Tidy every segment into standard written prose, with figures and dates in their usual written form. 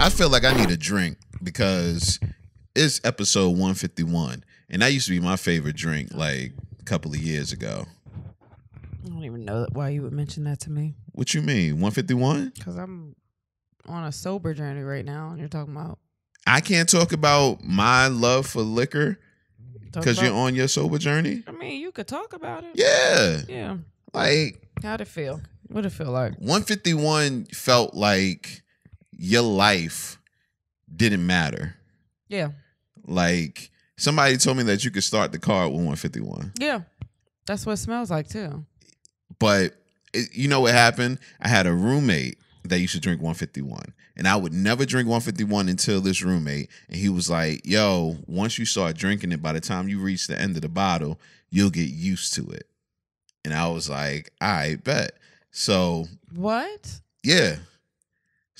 I feel like I need a drink because it's episode 151, and that used to be my favorite drink like a couple of years ago. I don't even know why you would mention that to me. What you mean, 151? Because I'm on a sober journey right now, and you're talking about. I can't talk about my love for liquor because you're on your sober journey. I mean, you could talk about it. Yeah. Yeah. Like, how'd it feel? What'd it feel like? 151 felt like your life didn't matter. Yeah. Like, somebody told me that you could start the car with 151. Yeah. That's what it smells like, too. But you know what happened? I had a roommate that used to drink 151. And I would never drink 151 until this roommate. And he was like, yo, once you start drinking it, by the time you reach the end of the bottle, you'll get used to it. And I was like, all right, bet. So. What? Yeah.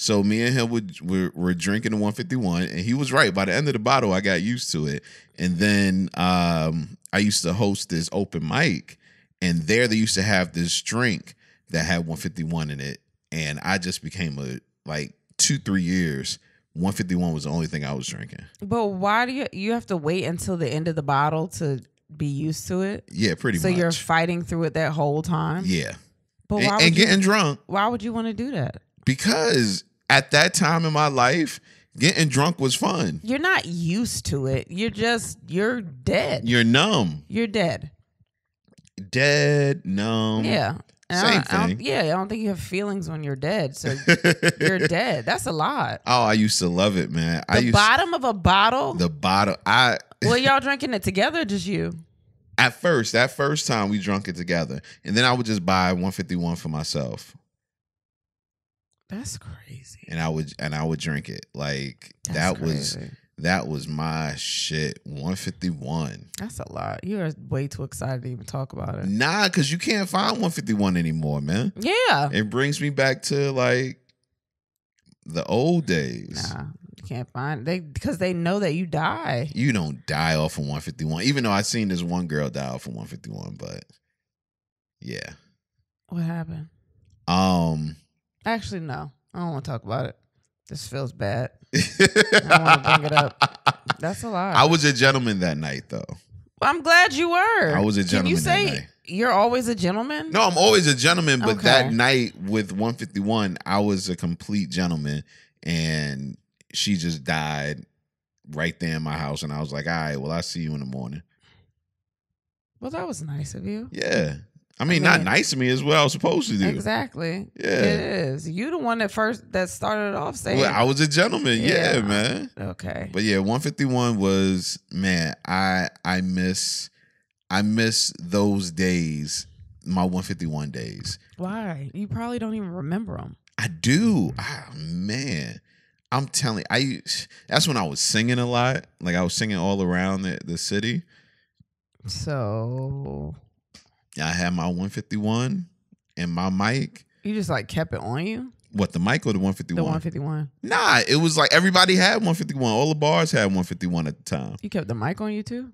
So me and him were drinking the 151. And he was right. By the end of the bottle, I got used to it. And then I used to host this open mic. And there they used to have this drink that had 151 in it. And I just became 2-3 years, 151 was the only thing I was drinking. But why do you have to wait until the end of the bottle to be used to it? Yeah, pretty much. So you're fighting through it that whole time? Yeah. But why and getting drunk. Why would you want to do that? Because at that time in my life, getting drunk was fun. You're not used to it. You're dead. You're numb. You're dead. Dead, numb. Yeah. Same thing. I don't think you have feelings when you're dead. So you're dead. That's a lot. Oh, I used to love it, man. Bottom of a bottle? The bottle. Well, y'all drinking it together or just you? That first time we drunk it together. And then I would just buy 151 for myself. That's crazy. And I would drink it. Like crazy. That was my shit. 151. That's a lot. You are way too excited to even talk about it. Nah, because you can't find 151 anymore, man. Yeah. It brings me back to like the old days. Nah, you can't find because they know that you die. You don't die off of 151. Even though I seen this one girl die off of 151, but yeah. What happened? Actually, no. I don't want to talk about it. This feels bad. I don't want to bring it up. That's a lot. I was a gentleman that night, though. Well, I'm glad you were. I was a gentleman. Can you that say night. You're always a gentleman? No, I'm always a gentleman, but Okay. that night with 151, I was a complete gentleman, and she just died right there in my house, and I was like, all right, well, I'll see you in the morning. Well, that was nice of you. Yeah. I mean, not nice of me as well. I was supposed to do. Exactly. Yeah. It is. You the one that started it off saying. Well, I was a gentleman. Yeah, man. Okay. But yeah, 151 was, man, I miss those days, my 151 days. Why? You probably don't even remember them. I do. Ah, man. I'm telling you, that's when I was singing a lot. Like I was singing all around the city. So I had my 151 and my mic. you just like kept it on you? What, the mic or the 151? The 151. Nah, it was like everybody had 151. All the bars had 151 at the time. You kept the mic on you too?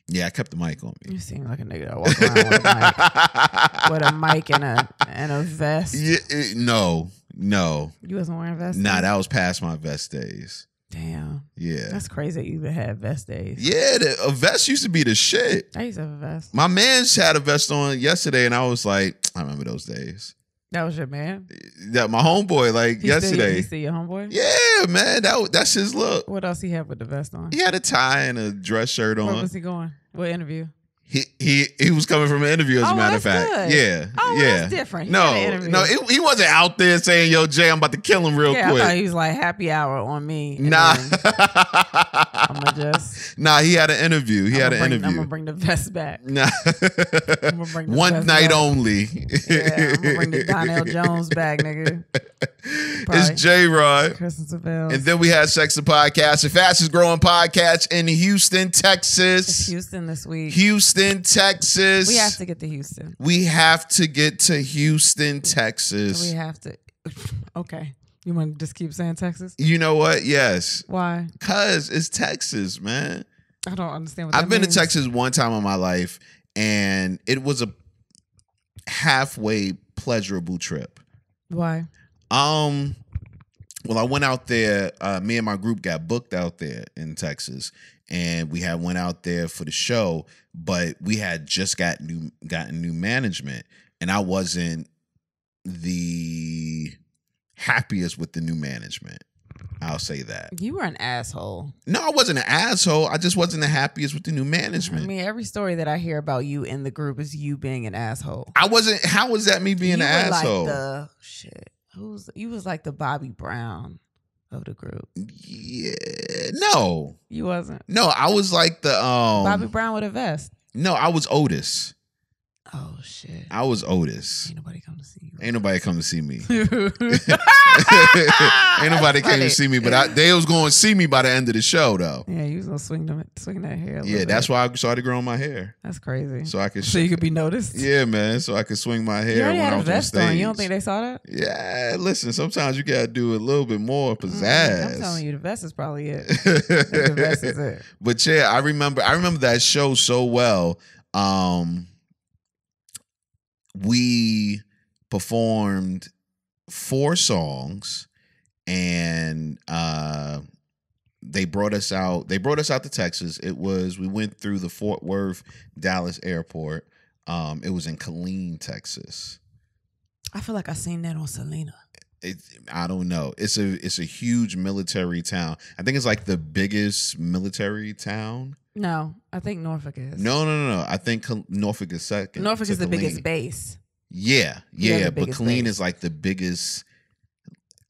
Yeah, I kept the mic on me. You seem like a nigga that walk around with a mic and a vest. Yeah, no. You wasn't wearing a vest? Nah, that was past my vest days. Damn. Yeah. That's crazy that you even had vest days. Yeah, a vest used to be the shit. I used to have a vest. My man's had a vest on yesterday, and I was like, I remember those days. That was your man? That my homeboy, like yesterday. He still your homeboy? Yeah, man, that's his look. What else he had with the vest on? He had a tie and a dress shirt on. Where was he going? What interview? He was coming from an interview, as a matter of fact. Good. Yeah. Oh, yeah. that's different. He had an interview. He wasn't out there saying, yo, Jay, I'm about to kill him real quick. I thought he was like happy hour on me. Nah. I'm going to just. Nah, he had an interview. I'm going to bring the vest back. Nah. I'm going to bring the One vest night back. only. Yeah, I'm going to bring the Donnell Jones back, nigga. It's J-Rod. Kristen Sivills. And then we had Sex the Podcast, the fastest growing podcast in Houston, Texas. It's Houston this week. Houston, Texas. We have to get to Houston. We have to get to Houston, Texas. We have to. Okay. You want to just keep saying Texas? You know what? Yes. Why? Because it's Texas, man. I don't understand what that I've been means. to Texas one time in my life, and it was a halfway pleasurable trip. Why? Well, I went out there. Me and my group got booked out there in Texas, and we went out there for the show. But we had just gotten new management, and I wasn't the happiest with the new management. I'll say that. You were an asshole. No, I wasn't an asshole. I just wasn't the happiest with the new management. I mean, every story that I hear about you in the group is you being an asshole. I wasn't. How was that me being an asshole? Like you was like the Bobby Brown of the group. Yeah. No. You wasn't. No, I was like the Bobby Brown with a vest. No, I was Otis. Oh shit. I was Otis. Ain't nobody come to see you. Ain't nobody come to see me. Ain't nobody came to see me, but they was going to see me by the end of the show, though. Yeah, you was gonna swing that hair. Yeah, that's why I started growing my hair. That's crazy. So you could be noticed. Yeah, man. So I could swing my hair. You already when had I a was on vest stage. on. You don't think they saw that? Yeah, listen. Sometimes you gotta do a little bit more pizzazz. I'm telling you, the vest is probably it. The vest is it. But yeah, I remember that show so well. We performed 4 songs, and they brought us out to Texas. We went through the Fort Worth Dallas airport. It was in Killeen, Texas. I feel like I seen that on Selena. I don't know. It's a huge military town. I think it's like the biggest military town. No, I think Norfolk is. No. I think Norfolk is second. Norfolk is the biggest base. Yeah. But Killeen is like the biggest.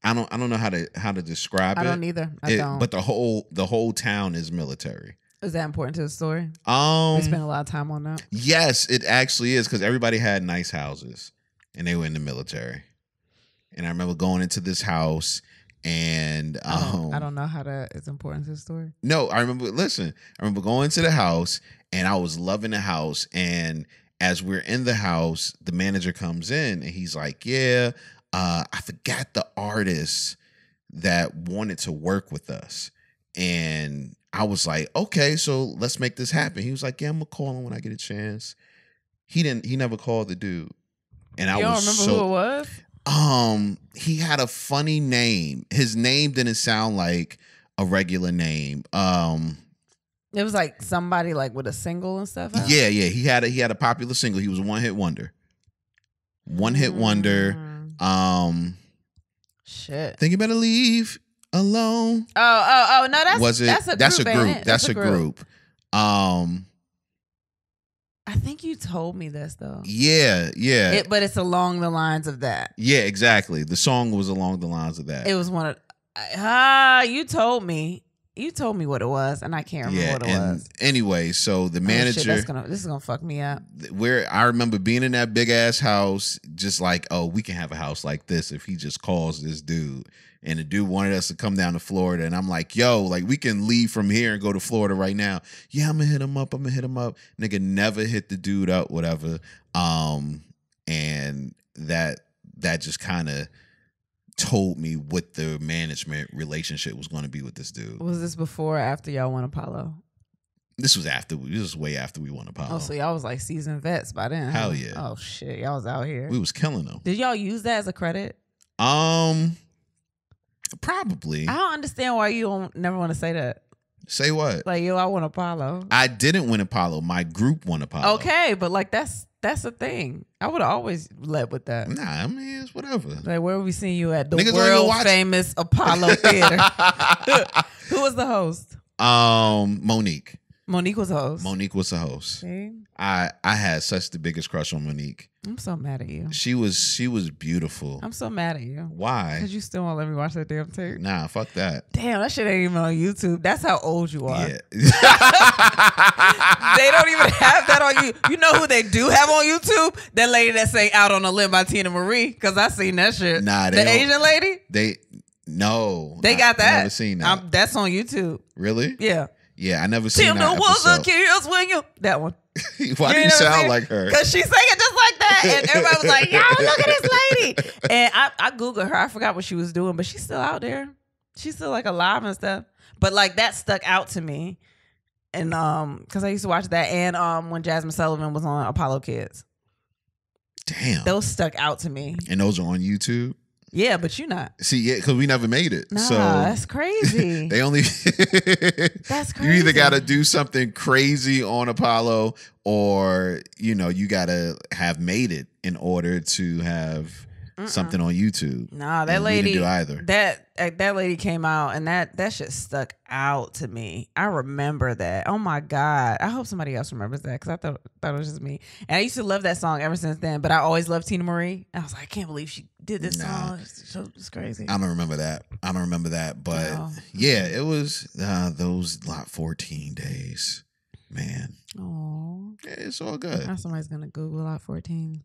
I don't know how to describe it. I don't either. I don't. But the whole town is military. Is that important to the story? We spent a lot of time on that. Yes, it actually is, because everybody had nice houses and they were in the military. And I remember going into this house, and I don't know how that is important to the story. No, I remember going to the house, and I was loving the house. And as we're in the house, the manager comes in and he's like, yeah, I forgot the artist that wanted to work with us. And I was like, okay, so let's make this happen. He was like, yeah, I'm gonna call him when I get a chance. He never called the dude. And I was remember who it was? He had a funny name. His name didn't sound like a regular name. It was like somebody like with a single and stuff. Yeah. He had a popular single. He was a one-hit wonder. Shit. Think you better leave alone. Oh no, that's a group. That's a group. I think you told me this though. Yeah. But it's along the lines of that. Yeah, exactly. The song was along the lines of that. It was one of you told me. You told me what it was, and I can't remember what it was. Anyway, so the manager. Shit, this is gonna fuck me up. I remember being in that big ass house, just like, oh, we can have a house like this if he just calls this dude. And the dude wanted us to come down to Florida, and I'm like, yo, like we can leave from here and go to Florida right now. Yeah, I'm gonna hit him up. Nigga never hit the dude up, whatever. And that just kind of told me what the management relationship was going to be with this dude. Was this before or after y'all won Apollo? This was way after we won Apollo. Oh, so y'all was like seasoned vets by then. Hell yeah. Oh shit, y'all was out here. We was killing them. Did y'all use that as a credit? Probably. I don't understand why you don't never want to say that. Say what? Like, yo, I won Apollo. I didn't win Apollo. My group won Apollo. Okay, but like that's a thing. I would have always led with that. Nah, I mean, it's whatever. Like, where we seeing you at? The Niggas world famous Apollo Theater. Who was the host? Monique. Monique was the host. Monique was the host. See? I had such the biggest crush on Monique. I'm so mad at you. She was beautiful. I'm so mad at you. Why? Because you still won't let me watch that damn tape. Nah, fuck that. Damn, that shit ain't even on YouTube. That's how old you are. Yeah. They don't even have that on you. You know who they do have on YouTube? That lady that sang Out on a Limb by Tina Marie. Because I seen that shit. Nah, the Asian lady? They got that. I never seen that. That's on YouTube. Really? Yeah. Yeah, I never seen that Till the was episode. a kiss when you... That one. Why do you sound like her? Because she sang it just like that. And everybody was like, yo, look at this lady. And I Googled her. I forgot what she was doing, but she's still out there. She's still like alive and stuff. But like that stuck out to me. And because I used to watch that. And when Jasmine Sullivan was on Apollo Kids. Damn. Those stuck out to me. And those are on YouTube? Yeah, but you not. See, yeah, because we never made it. Nah, So that's crazy. they only That's crazy. You either got to do something crazy on Apollo, or you got to have made it in order to have something on YouTube. Nah, that And lady we didn't do either. That lady came out, and that shit stuck out to me. I remember that. Oh my God. I hope somebody else remembers that, because I thought it was just me. And I used to love that song ever since then, but I always loved Tina Marie. I was like, I can't believe she did this song. It's crazy. I don't remember that. But yeah, it was those Lot 14 days. Man. Oh, It's all good. now somebody's going to Google Lot 14.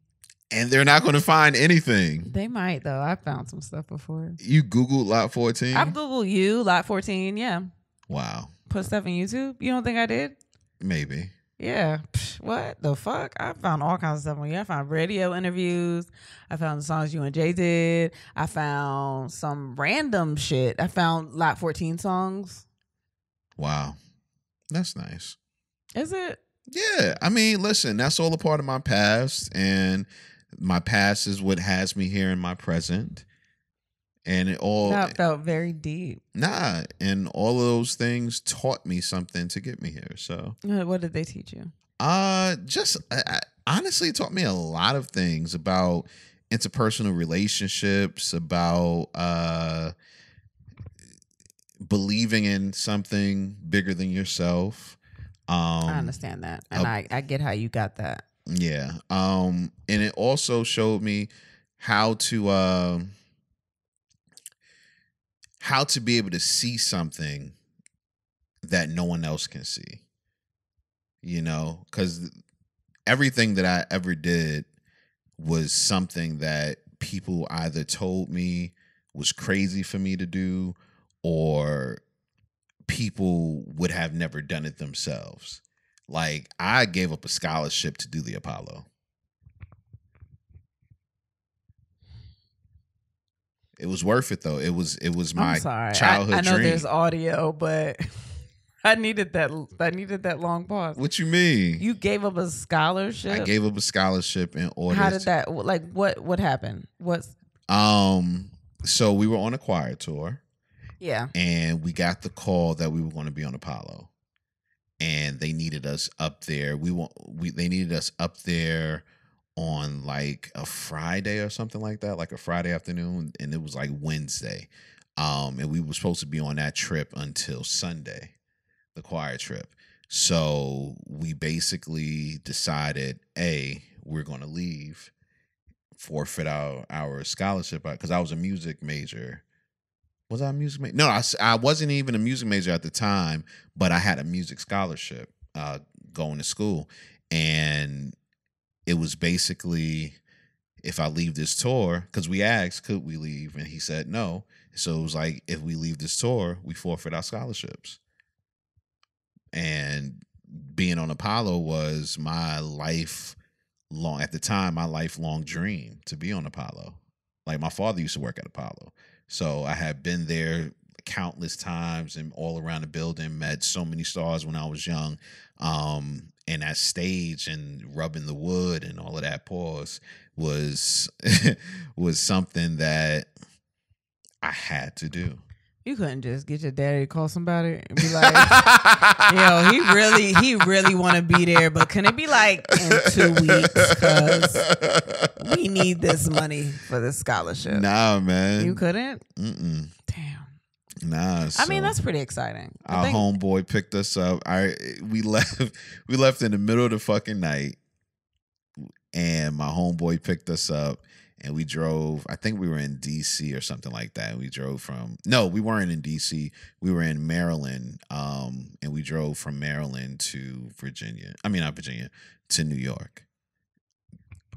And they're not going to find anything. They might, though. I found some stuff before. You Googled Lot 14? I've Googled you, Lot 14, yeah. Wow. Put stuff in YouTube? You don't think I did? Maybe. Yeah. What the fuck? I found all kinds of stuff on you. I found radio interviews. I found the songs you and Jay did. I found some random shit. I found Lot 14 songs. Wow. That's nice. Is it? Yeah. I mean, listen, that's all a part of my past. And my past is what has me here in my present. And That felt very deep. And all of those things taught me something to get me here. So what did they teach you? Honestly, it taught me a lot of things about interpersonal relationships, about believing in something bigger than yourself. I understand that. And I get how you got that. Yeah. And it also showed me how to be able to see something that no one else can see. Because everything that I ever did was something that people either told me was crazy for me to do, or people would have never done it themselves. Like, I gave up a scholarship to do the Apollo. It was worth it, though. It was my childhood I know dream. there's audio, but I needed that long pause. What you mean? You gave up a scholarship? I gave up a scholarship in order. How did that? Like, what happened? So we were on a choir tour. Yeah. And we got the call that we were going to be on Apollo, and they needed us up there. They needed us up there on like a Friday or something like that, like a Friday afternoon, and it was like Wednesday. And we were supposed to be on that trip until Sunday, the choir trip. So we basically decided, we're going to leave, forfeit our scholarship, because I was a music major. Was I a music major? No, I wasn't even a music major at the time, but I had a music scholarship going to school. And it was basically, if I leave this tour, because we asked, could we leave? And he said no. So it was like, if we leave this tour, we forfeit our scholarships. And being on Apollo was my lifelong dream, to be on Apollo. Like, my father used to work at Apollo. So I had been there countless times and all around the building, met so many stars when I was young. And that stage and rubbing the wood and all of that pause was something that I had to do. You couldn't just get your daddy to call somebody and be like, he really want to be there, but can it be like in 2 weeks? Because we need this money for the scholarship. Nah, man. You couldn't? Mm-mm. Damn. Nah. I mean, that's pretty exciting. Our homeboy picked us up. We left in the middle of the fucking night, and my homeboy picked us up. And we drove, I think we were in D.C. or something like that. We weren't in D.C. We were in Maryland. And we drove from Maryland to to New York.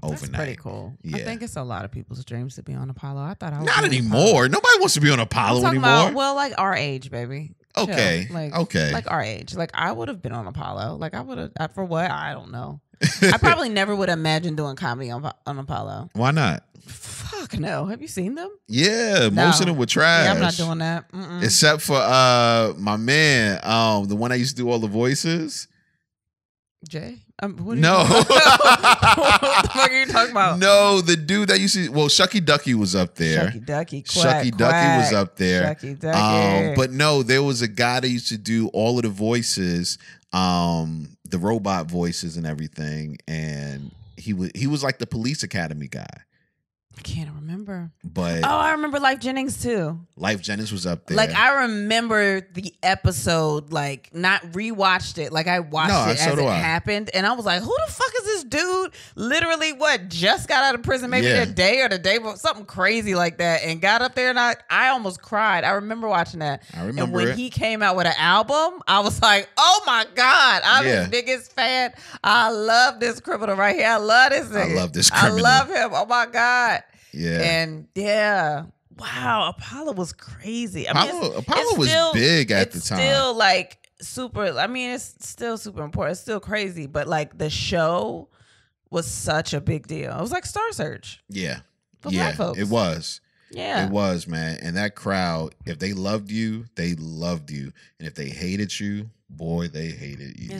Overnight. That's pretty cool. Yeah. I think it's a lot of people's dreams to be on Apollo. I thought I was not anymore. Nobody wants to be on Apollo anymore. Like our age, baby. Okay. Okay. Like our age. Like, I would have been on Apollo. Like, I would have, for what? I don't know. I probably never would imagine doing comedy on Apollo. Why not? Fuck no. Have you seen them? Yeah, most of them were trash. Yeah, I'm not doing that. Except for my man, the one that used to do all the voices. Jay? What No. what the fuck are you talking about? No, the dude that you see. Well, Shucky Ducky was up there. Shucky Ducky, quack, Shucky Ducky was up there. Shucky Ducky. But no, there was a guy that used to do all of the voices, the robot voices and everything, and he was like the Police Academy guy. I can't remember. But I remember Life Jennings too. Life Jennings was up there. Like I remember the episode, like not rewatched it. Like I watched it as it happened, and I was like, "Who the fuck is this dude?" Literally, just got out of prison, maybe the day or the day before, something crazy like that, and got up there, and I almost cried. I remember watching that. I remember. And when he came out with an album, I was like, "Oh my god, I'm his biggest fan. I love this criminal right here. I love this nigga. I love this criminal. I love him. Oh my god." Yeah. And wow, Apollo was crazy. Apollo was big at the time. Still like super. I mean, it's still super important. It's still crazy, but like the show was such a big deal. It was like Star Search. Yeah. For black folks. It was. Yeah. It was, man. And that crowd, if they loved you, they loved you. And if they hated you, boy, they hated you.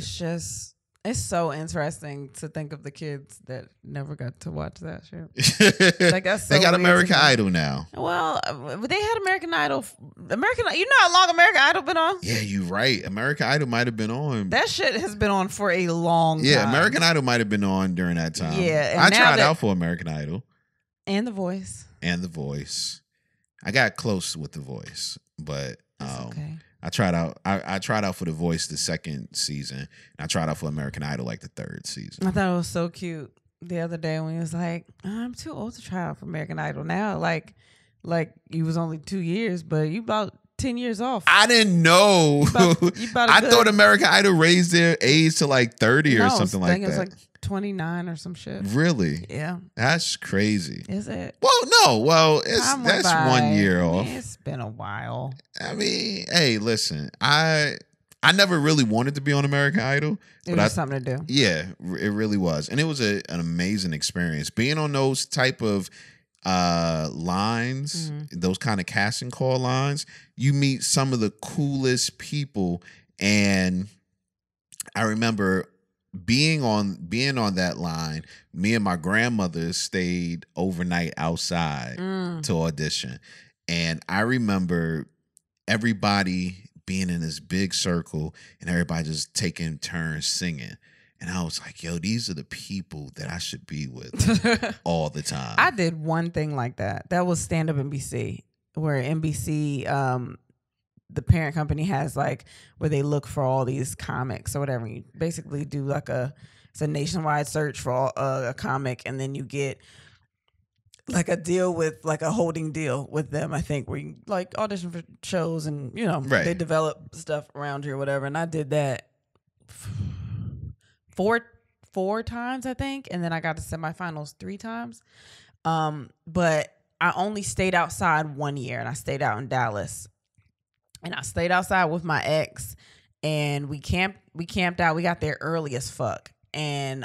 It's so interesting to think of the kids that never got to watch that shit. Like that's so they got weird American Idol now. Well, they had American Idol. You know how long American Idol been on? Yeah, you're right. American Idol might have been on. That shit has been on for a long time. Yeah, American Idol might have been on during that time. Yeah, I tried out for American Idol. And The Voice. I got close with The Voice, but okay. I tried out. I tried out for The Voice the second season. And I tried out for American Idol like the third season. I thought it was so cute the other day when he was like, "I'm too old to try out for American Idol now." Like you was only 2 years, but you about 10 years off. I didn't know. I thought American Idol raised their age to like 30 or something like that. It was like 29 or some shit. Really? Yeah. That's crazy. Is it? Well, no. Well, that's 1 year off. It's been a while. I mean, hey, listen. I never really wanted to be on American Idol. It was something to do. Yeah, it really was. And it was an amazing experience. Being on those type of lines, those kind of casting call lines, you meet some of the coolest people. And I remember being on that line, me and my grandmother stayed overnight outside to audition. And I remember everybody being in this big circle and everybody just taking turns singing. And I was like, yo, these are the people that I should be with all the time. I did one thing like that. That was Stand Up NBC, where NBC, the parent company has like where they look for all these comics or whatever. You basically do like it's a nationwide search for a comic, and then you get like a deal with like a holding deal with them, I think, where you like audition for shows and they develop stuff around you or whatever. And I did that four times, I think, and then I got to semifinals 3 times. But I only stayed outside 1 year, and I stayed out in Dallas. And I stayed outside with my ex, and we camped out. We got there early as fuck. And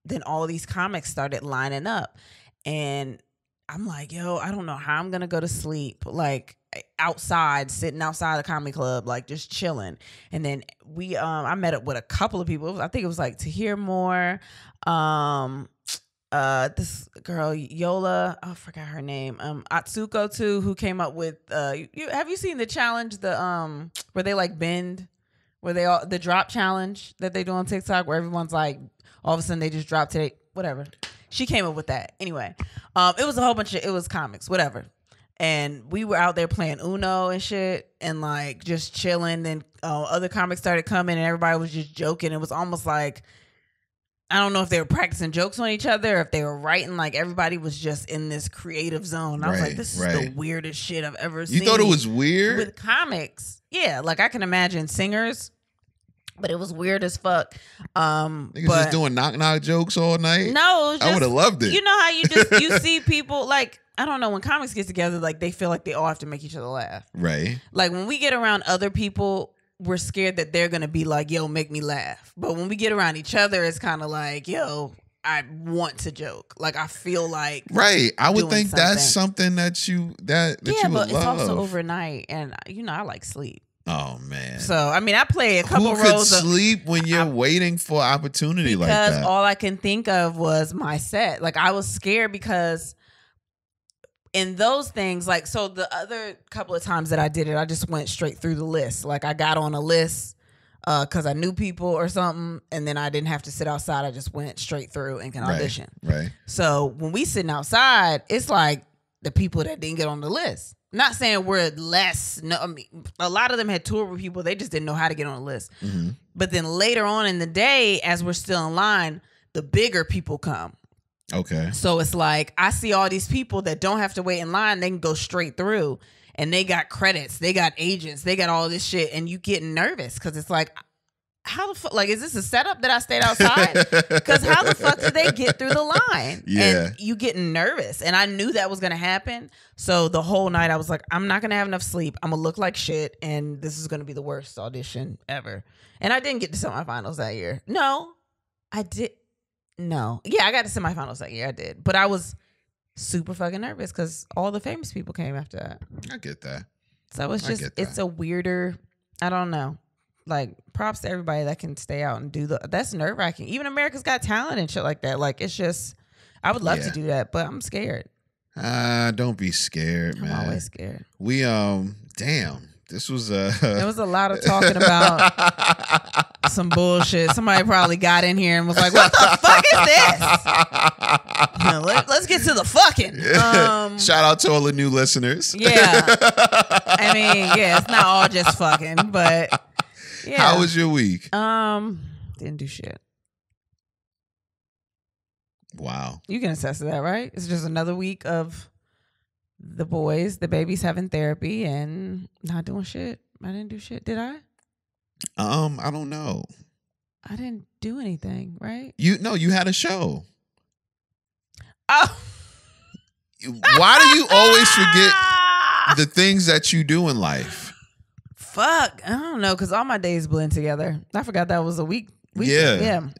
then all of these comics started lining up. And I'm like, yo, I don't know how I'm going to go to sleep. Like outside, sitting outside the comedy club, like just chilling. And then I met up with a couple of people. I think it was like To Hear More. This girl Yola, I forgot her name. Atsuko too, who came up with have you seen the challenge, the where they like bend, where the drop challenge that they do on TikTok, where everyone's like all of a sudden they just drop today, whatever. She came up with that. Anyway, it was a whole bunch of, it was comics, whatever. And we were out there playing Uno and shit and like just chilling. Then other comics started coming and everybody was just joking. It was almost like, I don't know if they were practicing jokes on each other, or if they were writing. Like everybody was just in this creative zone. I was like, this is the weirdest shit I've ever seen. You thought it was weird? With comics. Yeah, like I can imagine singers, but it was weird as fuck. Niggas just doing knock jokes all night? No, it was just, I would have loved it. You know how you see people like, I don't know, when comics get together, like they feel like they all have to make each other laugh. Right. Like when we get around other people, we're scared that they're going to be like, yo, make me laugh. But when we get around each other, it's kind of like, yo, I want to joke. Like I feel like right. I would think that's something that you would but love. It's also overnight, and I like sleep. Oh man. So I mean, I play a couple Who could roles of sleep when you're waiting for opportunity like because that? all I can think of was my set. Like I was scared because in those things, like so the other couple of times that I did it, I just went straight through the list. Like I got on a list because I knew people or something, and then I didn't have to sit outside. I just went straight through and can audition. Right. So when we sitting outside, it's like the people that didn't get on the list. Not saying we're less. No, I mean, a lot of them had toured with people. They just didn't know how to get on the list. Mm-hmm. But then later on in the day, as we're still in line, the bigger people come. Okay. So it's like I see all these people that don't have to wait in line. They can go straight through. And they got credits. They got agents. They got all this shit. And you getting nervous because it's like, how the fuck? Like, is this a setup that I stayed outside? Because how the fuck did they get through the line? Yeah. And you getting nervous. And I knew that was going to happen. So the whole night I was like, I'm not going to have enough sleep. I'm going to look like shit. And this is going to be the worst audition ever. And I didn't get to semifinals that year. No, I did. No. Yeah, I got to semifinals that year. I did. But I was super fucking nervous because all the famous people came after that. I get that. So it's a weirder, I don't know. Like, props to everybody that can stay out and do that's nerve wracking. Even America's Got Talent and shit like that. Like, it's just, I would love to do that, but I'm scared. Don't be scared, man. I'm always scared. We, damn, this was There was a lot of talking about some bullshit. Somebody probably got in here and was like, what the fuck is this? No, let's get to the fucking. Shout out to all the new listeners. Yeah. I mean, yeah, it's not all just fucking, but yeah. How was your week? Didn't do shit. Wow. You can attest to that, right? It's just another week of the boys, the babies having therapy and not doing shit. I didn't do shit. Did I? I don't know. I didn't do anything, right? You had a show. Oh. Why do you always forget the things that you do in life? Fuck. I don't know, because all my days blend together. I forgot that was a week. Yeah.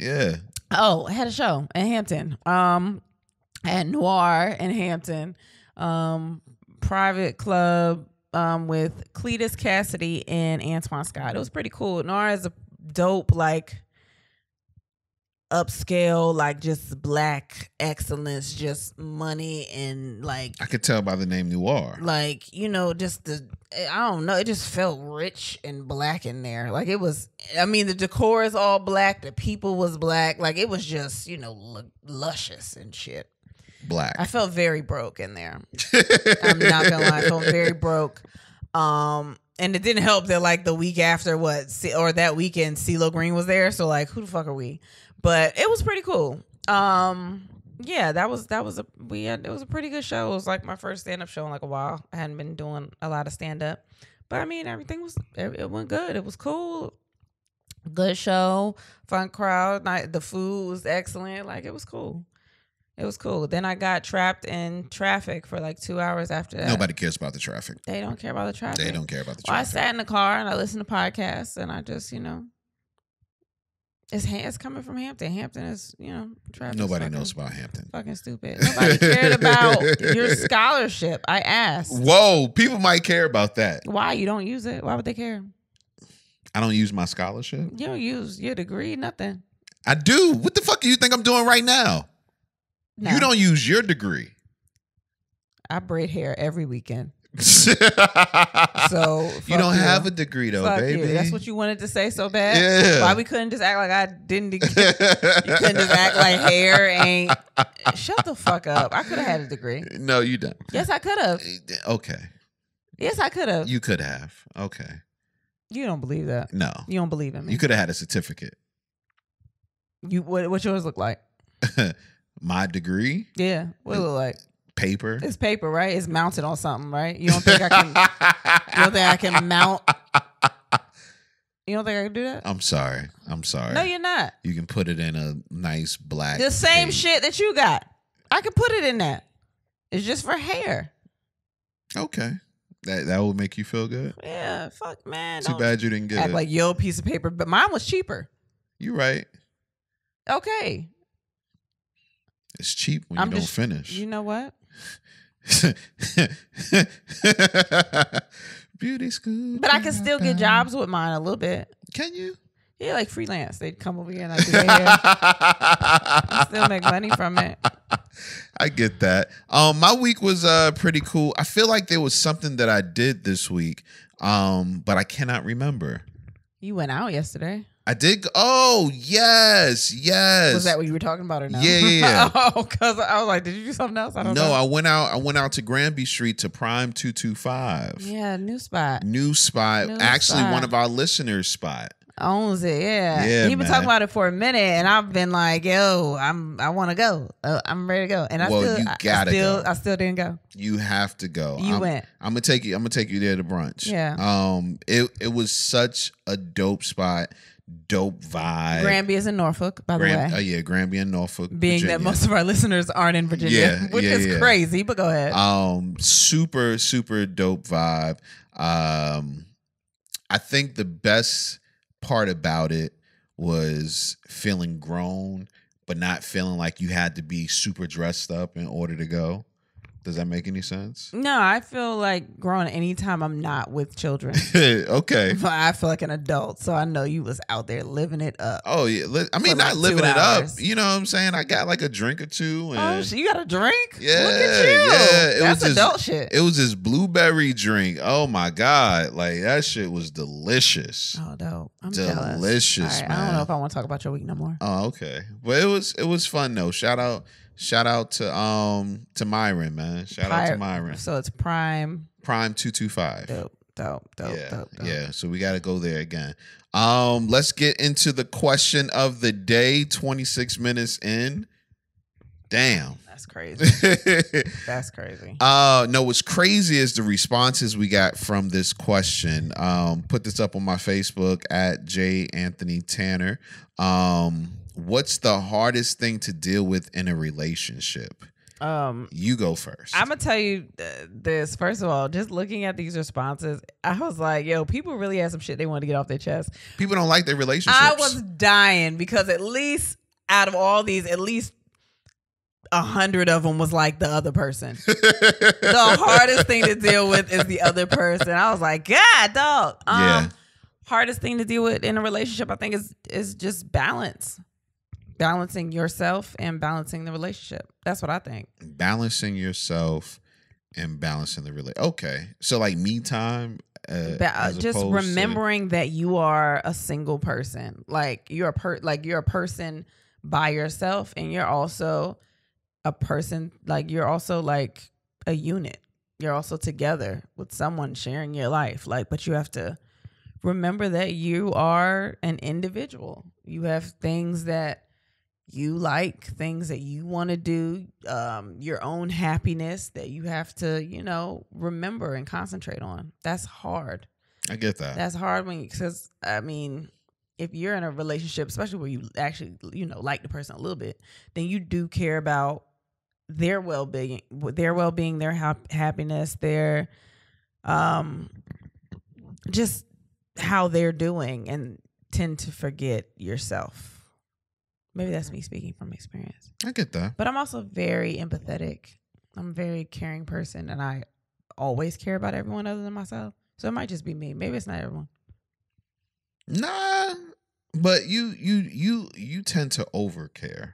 Oh, I had a show in Hampton. At Noir in Hampton. Private club with Cletus Cassidy and Antoine Scott. It was pretty cool. Noir is a dope, like, upscale, like, just black excellence, just money and, like, I could tell by the name Noir. like, you know, just I don't know, it just felt rich and black in there. Like, it was, I mean, the decor is all black, the people was black, like, it was just, you know, luscious and shit. Black. I felt very broke in there. I'm not gonna lie, I felt very broke. And it didn't help that, like, the week after that weekend CeeLo Green was there, so, like, who the fuck are we? But it was pretty cool. Yeah, it was a pretty good show. It was like my first stand-up show in like a while. I hadn't been doing a lot of stand-up. But I mean, it went good. It was cool. Good show, fun crowd. The food was excellent. Like, it was cool. It was cool. Then I got trapped in traffic for like 2 hours after that. Nobody cares about the traffic. They don't care about the traffic. They don't care about the Well, I traffic. sat in the car and I listened to podcasts and I just, you know, it's coming from Hampton. Hampton is, you know, traffic. Nobody knows about Hampton. Fucking stupid. Nobody cared about your scholarship. I asked. Whoa, people might care about that. Why? You don't use it? Why would they care? I don't use my scholarship. You don't use your degree, nothing. I do. What the fuck do you think I'm doing right now? No. You don't use your degree. I braid hair every weekend. So you don't have a degree though, fuck baby. You. That's what you wanted to say so bad. Yeah. Why we couldn't just act like I didn't? You couldn't just act like hair ain't. Shut the fuck up. I could have had a degree. No, you don't. Yes, I could have. Okay. Yes, I could have. You could have. Okay. You don't believe that. No. You don't believe in me. You could have had a certificate. What yours look like? My degree? Yeah. What it look like? Paper. It's paper, right? It's mounted on something, right? You don't think I can? You don't think I can mount? You don't think I can do that? I'm sorry. No, you're not. You can put it in a nice black. The same page. shit that you got. I can put it in that. It's just for hair. Okay. That will make you feel good. Yeah, fuck, man. Too bad you didn't get act it. like your piece of paper, but mine was cheaper. You're right. Okay. It's cheap when you don't finish. You know what? Beauty school. But I can still get jobs with mine a little bit. Can you? Yeah, like freelance. They'd come over here and I do their hair. I still make money from it. I get that. My week was pretty cool. I feel like there was something that I did this week, but I cannot remember. You went out yesterday. I did. Oh, yes. Was that what you were talking about or no? Yeah. Oh, because I was like, did you do something else? I don't know. I went out to Granby Street to Prime 225. Yeah, new spot. Actually, one of our listeners' spot. Owns it, yeah. Yeah, He been talking about it for a minute, and I've been like, "Yo, I want to go. I'm ready to go." And I still didn't go. You have to go. You went. I'm gonna take you there to brunch. Yeah. It was such a dope spot, dope vibe. Granby is in Norfolk, by the way. Oh yeah, Granby in Norfolk, being Virginia. That most of our listeners aren't in Virginia, which is crazy. But go ahead. Super super dope vibe. I think the best part about it was feeling grown, but not feeling like you had to be super dressed up in order to go. Does that make any sense? No, I feel like grown anytime I'm not with children. Okay. But I feel like an adult, so I know you was out there living it up. Oh, yeah. I mean, not living it up. You know what I'm saying? I got like a drink or two. And you got a drink? Yeah. Look at you. Yeah. That's adult shit. It was this blueberry drink. Oh, my God. Like, that shit was delicious. Oh, dope. I'm delicious, jealous. man. I don't know if I want to talk about your week no more. Oh, okay. But it was fun, though. Shout out to Myron, man. Shout out to Myron. So it's Prime 225. Dope. Yeah. So we got to go there again. Let's get into the question of the day. 26 minutes in. Damn. That's crazy. That's crazy. No, what's crazy is the responses we got from this question. Put this up on my Facebook at J Anthony Tanner. What's the hardest thing to deal with in a relationship? You go first. I'm gonna tell you this. First of all, just looking at these responses, I was like, yo, people really had some shit they wanted to get off their chest. People don't like their relationships. I was dying because at least out of all these, at least 100 of them was like the other person. The hardest thing to deal with is the other person. I was like, God, dog. Yeah. Hardest thing to deal with in a relationship, I think, is just balance. Balancing yourself and balancing the relationship. That's what I think. Balancing yourself and balancing the relationship. Okay. So like me time. Just remembering that you are a single person. Like you're a person by yourself, and you're also a person, like you're also like a unit. You're also together with someone sharing your life. Like, but you have to remember that you are an individual. You have things that you like, things that you want to do, your own happiness that you have to, remember and concentrate on. That's hard. I get that. That's hard because I mean, if you're in a relationship, especially where you actually, like the person a little bit, then you do care about their well-being, their happiness, their, just how they're doing, and tend to forget yourself. Maybe that's me speaking from experience. I get that. But I'm also very empathetic. I'm a very caring person, and I always care about everyone other than myself. So it might just be me. Maybe it's not everyone. Nah, but you tend to overcare.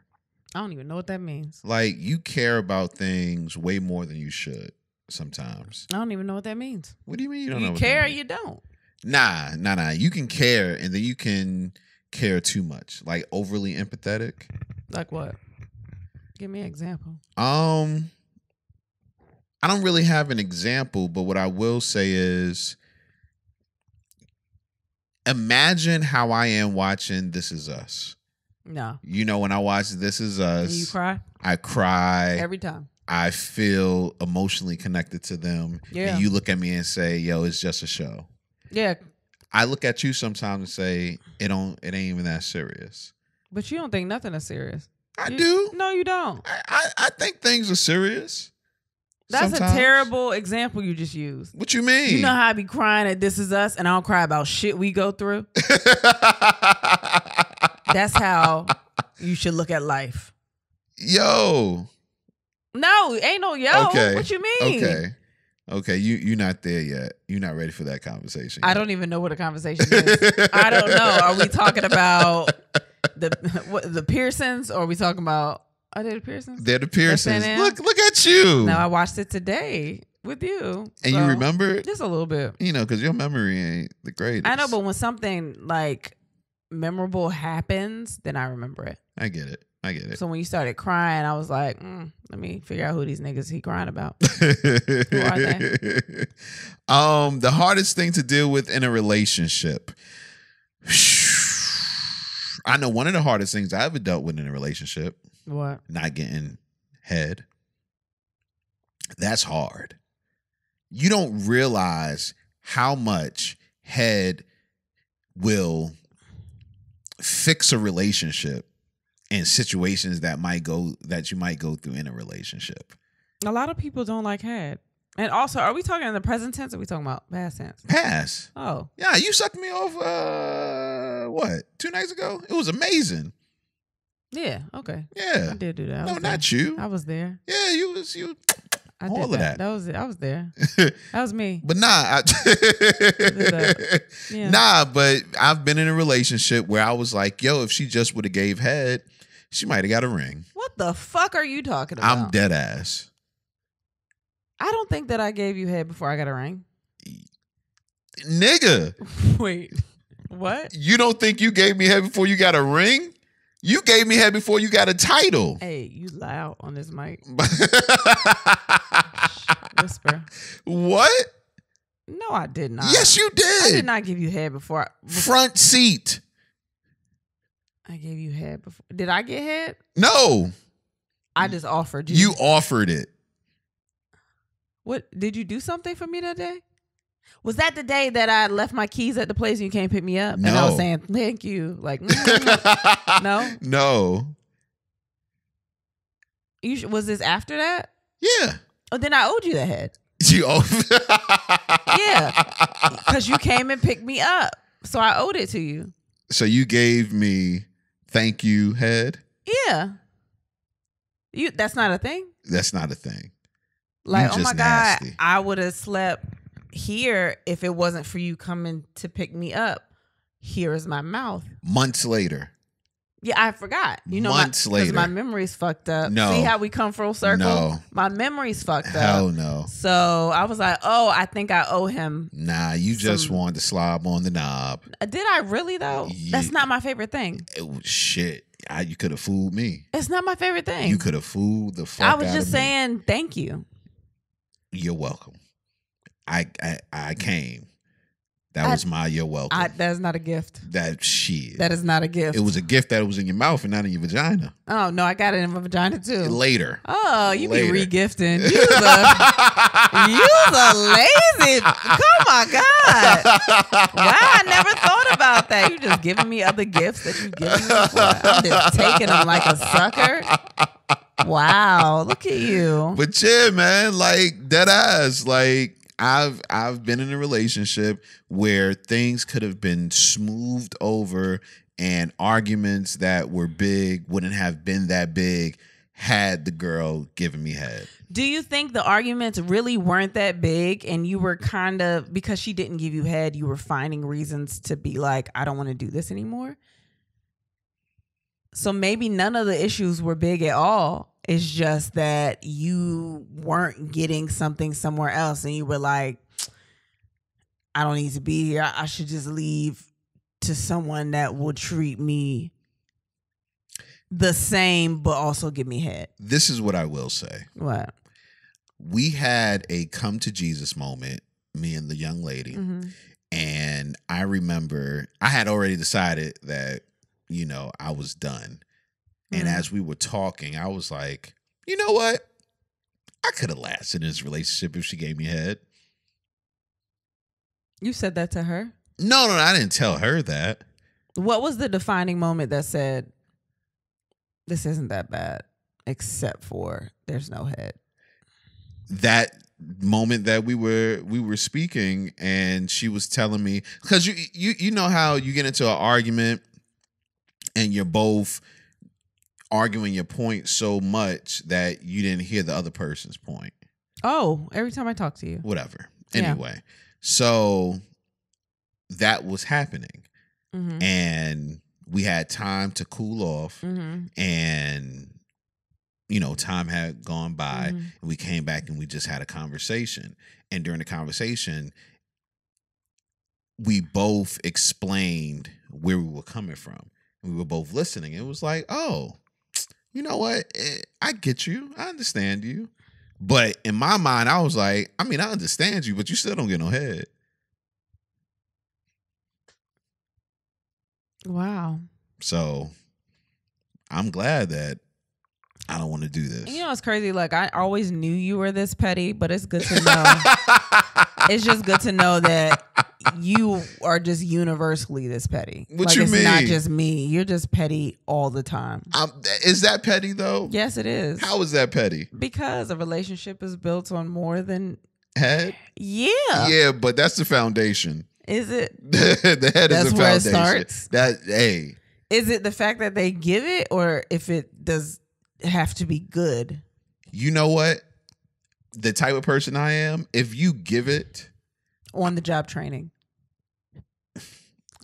I don't even know what that means. Like, you care about things way more than you should sometimes. I don't even know what that means. What do you mean you don't know? You care or you don't? Nah. You can care, and then you can care too much, like overly empathetic. Like what? Give me an example. I don't really have an example, but what I will say is, imagine how I am watching This Is Us. No. When I watch This Is Us, you cry? I cry every time. I feel emotionally connected to them. Yeah. And you look at me and say, yo, it's just a show. Yeah. I look at you sometimes and say, it ain't even that serious. But you don't think nothing is serious. I do. No, you don't. I think things are serious. That's sometimes. A terrible example you just used. What you mean? You know how I be crying at This Is Us, and I don't cry about shit we go through? That's how you should look at life. Yo. No, ain't no yo. Okay. What you mean? Okay. Okay, you're not there yet. You're not ready for that conversation. I don't even know what a conversation is. I don't know. Are we talking about the Pearsons, or are we talking about? Are they the Pearsons? They're the Pearsons. Look at you. No, I watched it today with you. And you remember just a little bit. You know, because your memory ain't the greatest. I know, but when something like memorable happens, then I remember it. I get it. So when you started crying, I was like, let me figure out who these niggas he crying about. Who are they? The hardest thing to deal with in a relationship. I know one of the hardest things I ever dealt with in a relationship. What? Not getting head. That's hard. You don't realize how much head will fix a relationship and situations that you might go through in a relationship. A lot of people don't like head. And also, are we talking in the present tense or are we talking about past tense? Past. Oh. Yeah, you sucked me off 2 nights ago? It was amazing. Yeah, okay. Yeah. I did do that. No, not you. I was there. Yeah, you I all did of that. That was it. I was there. That was me. But Yeah. Nah, but I've been in a relationship where I was like, yo, if she just would have gave head, she might have got a ring. What the fuck are you talking about? I'm dead ass. I don't think that I gave you head before I got a ring. Nigga. Wait, what? You don't think you gave me head before you got a ring? You gave me head before you got a title. Hey, you loud on this mic. Whisper. What? No, I did not. Yes, you did. I did not give you head before. Front seat. I gave you head before. Did I get head? No. I just offered you. You offered it. What? Did you do something for me that day? Was that the day that I left my keys at the place and you came pick me up? No. And I was saying, thank you. Like, no? No. Was this after that? Yeah. Oh, then I owed you the head. You owe. Yeah. Because you came and picked me up. So I owed it to you. So you gave me thank you head? Yeah. That's not a thing? That's not a thing. Like, you oh my nasty. God, I would have slept here if it wasn't for you coming to pick me up. Here is my mouth. Months later. Yeah, I forgot. Months later. Because my memory's fucked up. No. See how we come full circle? No. My memory's fucked up. Hell no. So I was like, oh, I think I owe him. Nah, you just wanted to slob on the knob. Did I really, though? Yeah. That's not my favorite thing. It was shit. You could have fooled me. It's not my favorite thing. You could have fooled the fuck I out was of just me. saying thank you. You're welcome. I came. That was my you're welcome. That's not a gift. That shit. That is not a gift. It was a gift that was in your mouth and not in your vagina. Oh, no, I got it in my vagina too. Later. Oh, you Later. be re-gifting. You's a lazy. Oh my God. Wow, I never thought about that. You just giving me other gifts that you've given me before. I'm just taking them like a sucker. Wow, look at you. But yeah, man, like dead ass. Like I've been in a relationship where things could have been smoothed over and arguments that were big wouldn't have been that big had the girl given me head. Do you think the arguments really weren't that big and you were kind of, because she didn't give you head, you were finding reasons to be like, I don't want to do this anymore? So maybe none of the issues were big at all. It's just that you weren't getting something somewhere else and you were like, I don't need to be here. I should just leave to someone that will treat me the same but also give me head. This is what I will say. What? We had a come to Jesus moment, me and the young lady. Mm-hmm. And I remember I had already decided that, you know, I was done. And as we were talking, I was like, you know what? I could have lasted in this relationship if she gave me head. You said that to her? No, I didn't tell her that. What was the defining moment that said, this isn't that bad, except for there's no head? That moment that we were speaking and she was telling me, because you know how you get into an argument and you're both arguing your point so much that you didn't hear the other person's point. Oh, every time I talk to you. Whatever. Yeah. Anyway, so that was happening. Mm-hmm. And we had time to cool off. Mm-hmm. And, you know, time had gone by. Mm-hmm. And we came back and we just had a conversation. And during the conversation, we both explained where we were coming from. We were both listening. It was like, oh, you know what? I get you. I understand you. But in my mind, I was like, I mean, I understand you, but you still don't get no head. Wow. So I'm glad that I don't want to do this. You know, it's crazy. Like, I always knew you were this petty, but it's good to know. It's just good to know that you are just universally this petty. What like, you it's mean? Not just me. You're just petty all the time. Is that petty though? Yes, it is. How is that petty? Because a relationship is built on more than head. Yeah. Yeah, but that's the foundation. Is it? The head That's is the where foundation. it starts? Hey. Is it the fact that they give it, or if it does have to be good? You know what? The type of person I am, if you give it, on the job training.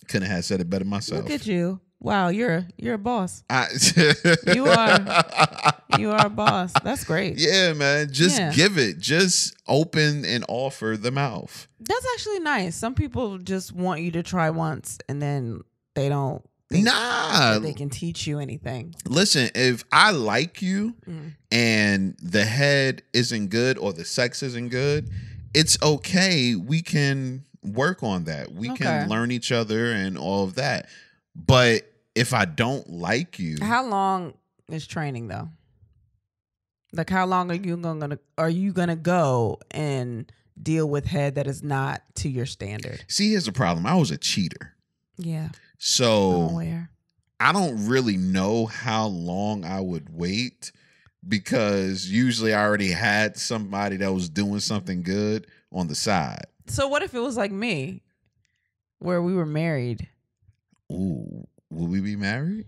Couldn't have said it better myself. Look at you. Wow, you're a boss. You are a boss. That's great. Yeah, man. Just give it. Just open and offer the mouth. That's actually nice. Some people just want you to try once and then they don't think that they can teach you anything. Listen, if I like you and the head isn't good or the sex isn't good, it's okay. We can work on that. We can learn each other and all of that. But if I don't like you, how long is training though? Like, how long are you gonna go and deal with head that is not to your standard? See, here's the problem. I was a cheater. Yeah. So I don't really know how long I would wait, because usually I already had somebody that was doing something good on the side. So what if it was like me, where we were married? Ooh, would we be married?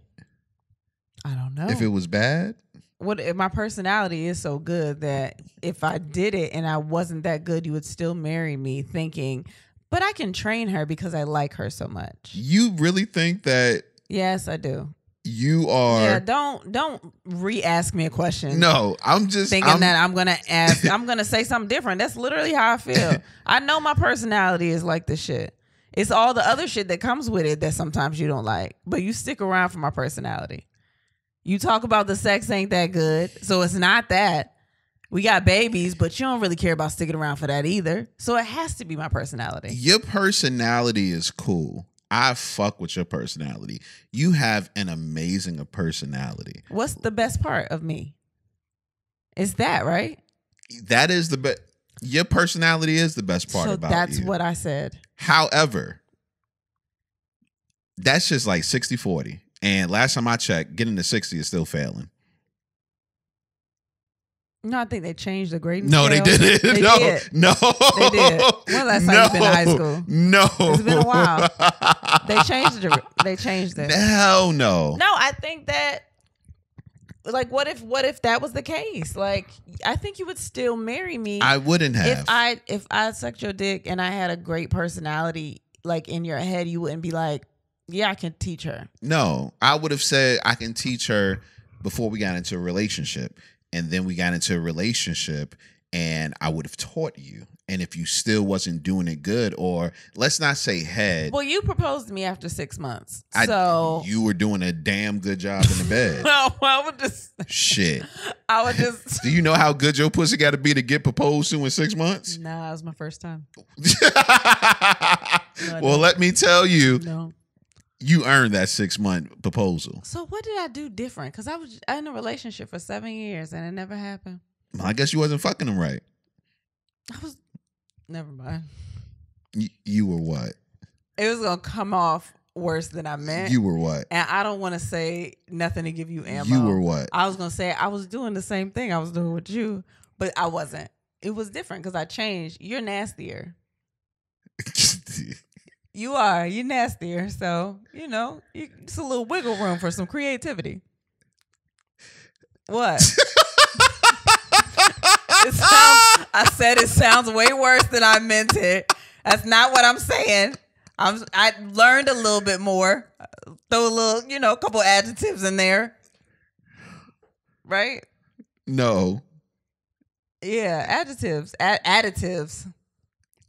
I don't know. If it was bad? What if my personality is so good that if I did it and I wasn't that good, you would still marry me, thinking, but I can train her because I like her so much. You really think that? Yes, I do. You are. Yeah, don't re-ask me a question. No, I'm just thinking that I'm gonna say something different. That's literally how I feel. I know my personality is like this shit. It's all the other shit that comes with it that sometimes you don't like, but you stick around for my personality. You talk about the sex ain't that good, so it's not that. We got babies, but you don't really care about sticking around for that either. So it has to be my personality. Your personality is cool. I fuck with your personality. You have an amazing personality. What's the best part of me? It's that, right? That is the best. Your personality is the best part about you. So that's what I said. However, that's just like 60-40. And last time I checked, getting to 60 is still failing. No, I think they changed the grading scale. They did. They no, did. No. They did. When last time you've been in high school? No. It's been a while. They changed it. Hell no. No, I think that, like, what if that was the case? Like, I think you would still marry me. I wouldn't have. If I sucked your dick and I had a great personality, like, in your head, you wouldn't be like, yeah, I can teach her. No, I would have said I can teach her before we got into a relationship. And then we got into a relationship and I would have taught you. And if you still wasn't doing it good, or let's not say head. Well, you proposed to me after 6 months. You were doing a damn good job in the bed. No, I would just. Shit. I would just. Do you know how good your pussy got to be to get proposed to in 6 months? Nah, it was my first time. Well, let me tell you. No. You earned that 6-month proposal. So what did I do different? Because I was in a relationship for 7 years and it never happened. Well, I guess you wasn't fucking him right. Never mind. You were what? It was going to come off worse than I meant. You were what? And I don't want to say nothing to give you ammo. You were what? I was going to say I was doing the same thing I was doing with you, but I wasn't. It was different because I changed. You're nastier. You are. You're nastier. So, it's a little wiggle room for some creativity. What? I I said it sounds way worse than I meant it. That's not what I'm saying. I learned a little bit more. Throw a little, a couple adjectives in there. Right? No. Yeah, adjectives. Additives.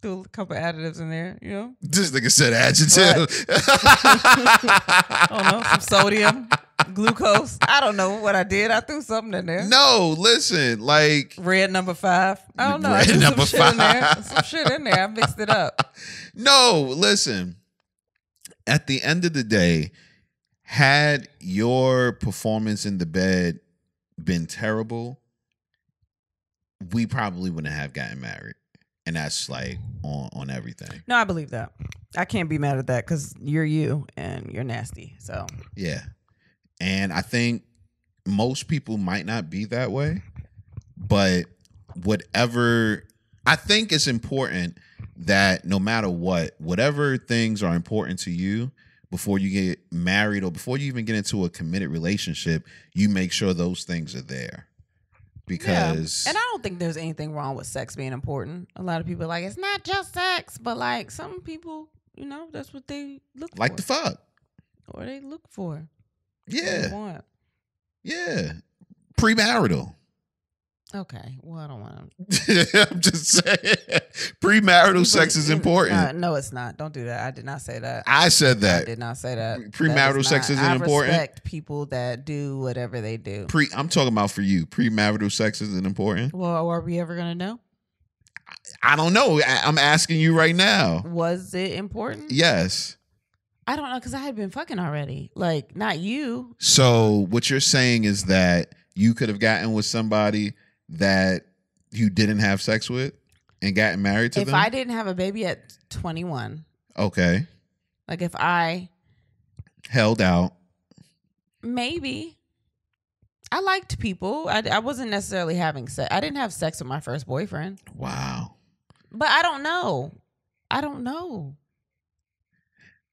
Threw a couple additives in there, This nigga said adjective. I don't know, some sodium, glucose. I don't know what I did. I threw something in there. No, listen, like red number 5. I don't know. Red I threw number some shit in there. 5. Some shit in there. I mixed it up. No, listen. At the end of the day, had your performance in the bed been terrible, we probably wouldn't have gotten married. And that's like on everything. No, I believe that. I can't be mad at that because you're you and you're nasty. So yeah. And I think most people might not be that way, but I think it's important that no matter whatever things are important to you before you get married or before you even get into a committed relationship, you make sure those things are there. Because And I don't think there's anything wrong with sex being important. A lot of people are like, it's not just sex, but like some people, that's what they look like for. the fuck. Or they look for. Yeah. They want. Yeah. Premarital. Okay. Well, I don't want to. I'm just saying. Premarital sex is important. No, it's not. Don't do that. I did not say that. I said that. I did not say that. Premarital sex isn't important. I respect people that do whatever they do. I'm talking about for you. Premarital sex isn't important. Well, are we ever going to know? I don't know. I'm asking you right now. Was it important? Yes. I don't know because I had been fucking already. Like, not you. So what you're saying is that you could have gotten with somebody that you didn't have sex with and gotten married to them? If I didn't have a baby at 21. Okay. Like if I held out. Maybe. I liked people. I wasn't necessarily having sex. I didn't have sex with my first boyfriend. Wow. But I don't know.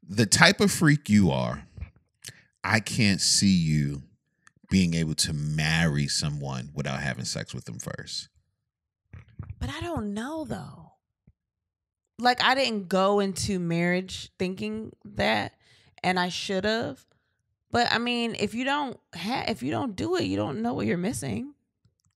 The type of freak you are, I can't see you being able to marry someone without having sex with them first. But I don't know though. Like I didn't go into marriage thinking that, and I should have. But I mean, if you don't do it, you don't know what you're missing.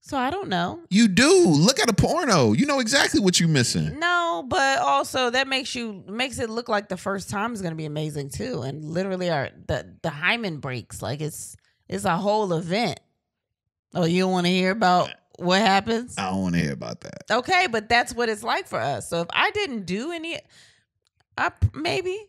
So I don't know. You do. Look at a porno. You know exactly what you're missing. No, but also that makes it look like the first time is going to be amazing too. And literally, the hymen breaks. Like it's a whole event. Oh, you don't want to hear about what happens? I don't want to hear about that. Okay, but that's what it's like for us. So if I didn't do any, maybe.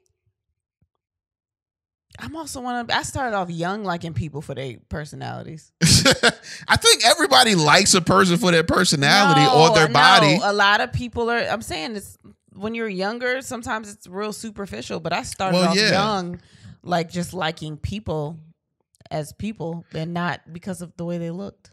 I'm also I started off young liking people for their personalities. I think everybody likes a person for their personality or their body. A lot of people are, I'm saying it's when you're younger, sometimes it's real superficial, but I started off young, like just liking people as people and not because of the way they looked.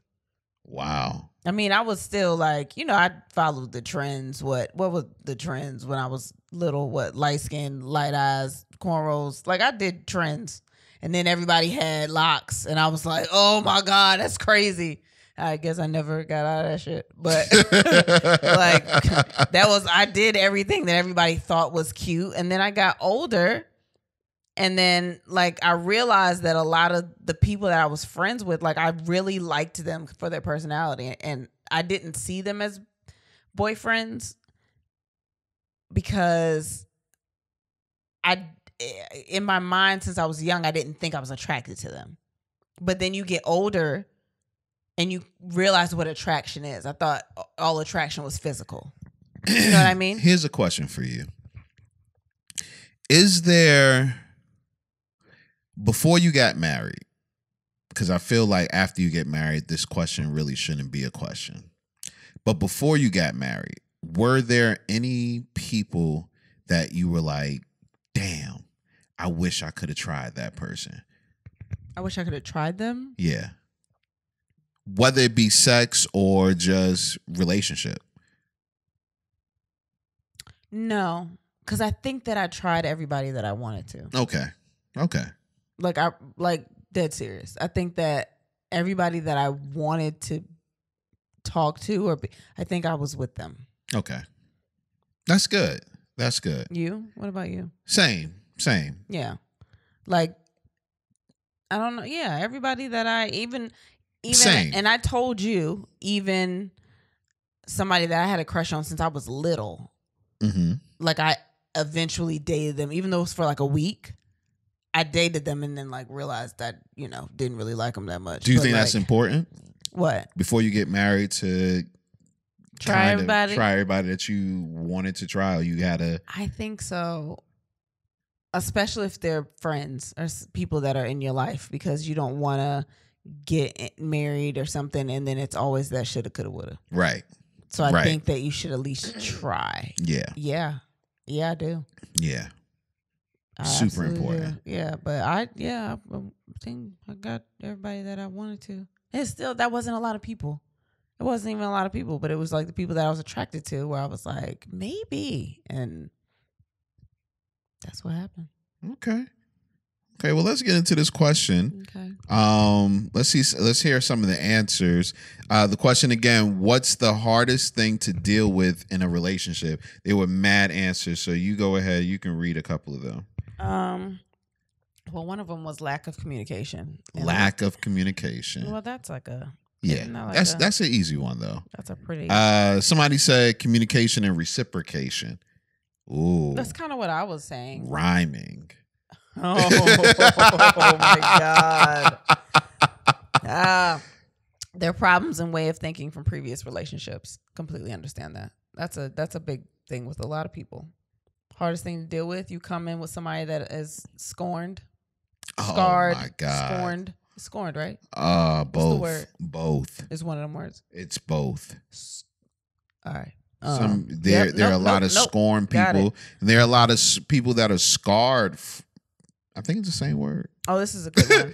Wow. I mean, I was still like, I followed the trends. What was the trends when I was little? What, light skin, light eyes, cornrows? Like I did trends. And then everybody had locks. And I was like, oh my God, that's crazy. I guess I never got out of that shit. But I did everything that everybody thought was cute. And then I got older. And then, like, I realized that a lot of the people that I was friends with, like, I really liked them for their personality. And I didn't see them as boyfriends because in my mind, since I was young, I didn't think I was attracted to them. But then you get older and you realize what attraction is. I thought all attraction was physical. You know what I mean? Here's a question for you. Is there... Before you got married, because I feel like after you get married, this question really shouldn't be a question. But before you got married, were there any people that you were like, damn, I wish I could have tried that person? I wish I could have tried them? Yeah. Whether it be sex or just relationship. No, because I think that I tried everybody that I wanted to. Okay. Like dead serious. I think that everybody that I wanted to talk to, or I think I was with them. Okay. That's good. That's good. You? What about you? Same. Yeah. Like, I don't know. Yeah, everybody that I even, Same. and I told you, even somebody that I had a crush on since I was little. Mm-hmm. Like, I eventually dated them, even though it was for like a week. I dated them and then like realized that, didn't really like them that much. Do you think that's important? What? Before you get married, to try everybody that you wanted to try, or you gotta. I think so. Especially if they're friends or people that are in your life, because you don't want to get married or something and then it's always that shoulda, coulda, woulda. Right. So I think that you should at least try. Yeah. Yeah, I do. Yeah. Super important. Do. Yeah, but I think I got everybody that I wanted to. And still, that wasn't a lot of people. It wasn't even a lot of people, but it was like the people that I was attracted to, where I was like, maybe. And that's what happened. Okay, well, let's get into this question. Okay. Let's hear some of the answers. The question again, what's the hardest thing to deal with in a relationship? They were mad answers, so you go ahead. You can read a couple of them. Well, one of them was lack of communication. Lack of communication. Well, that's like a... Yeah, that's an easy one, though. That's a pretty... Somebody said communication and reciprocation. Ooh. That's kind of what I was saying. Rhyming. Oh my God. Their problems and way of thinking from previous relationships. Completely understand that. That's a big thing with a lot of people. Hardest thing to deal with. You come in with somebody that is scorned. Scarred. Oh my God. Scorned, right? Both. What's the word? Both. Is one of them words. It's both. All right. There are a lot of scorned people, and there are a lot of people that are scarred. I think it's the same word. Oh, this is a good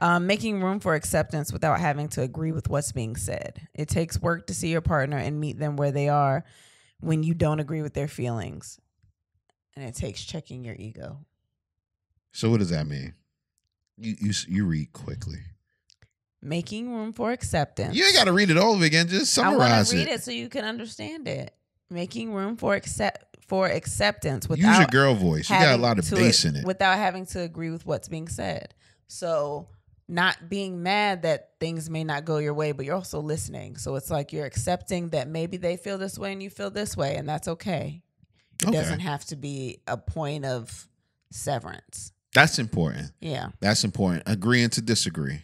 one. Making room for acceptance without having to agree with what's being said. It takes work to see your partner and meet them where they are when you don't agree with their feelings. And it takes checking your ego. So what does that mean? You read quickly. Making room for acceptance. You ain't got to read it all over again. Just summarize it. I want to read it so you can understand it. Making room for acceptance without... Use your girl voice. You got a lot of bass in it. Without having to agree with what's being said. So not being mad that things may not go your way, but you're also listening. So it's like you're accepting that maybe they feel this way and you feel this way, and that's okay. It doesn't have to be a point of severance. That's important. Yeah. That's important. Agreeing to disagree.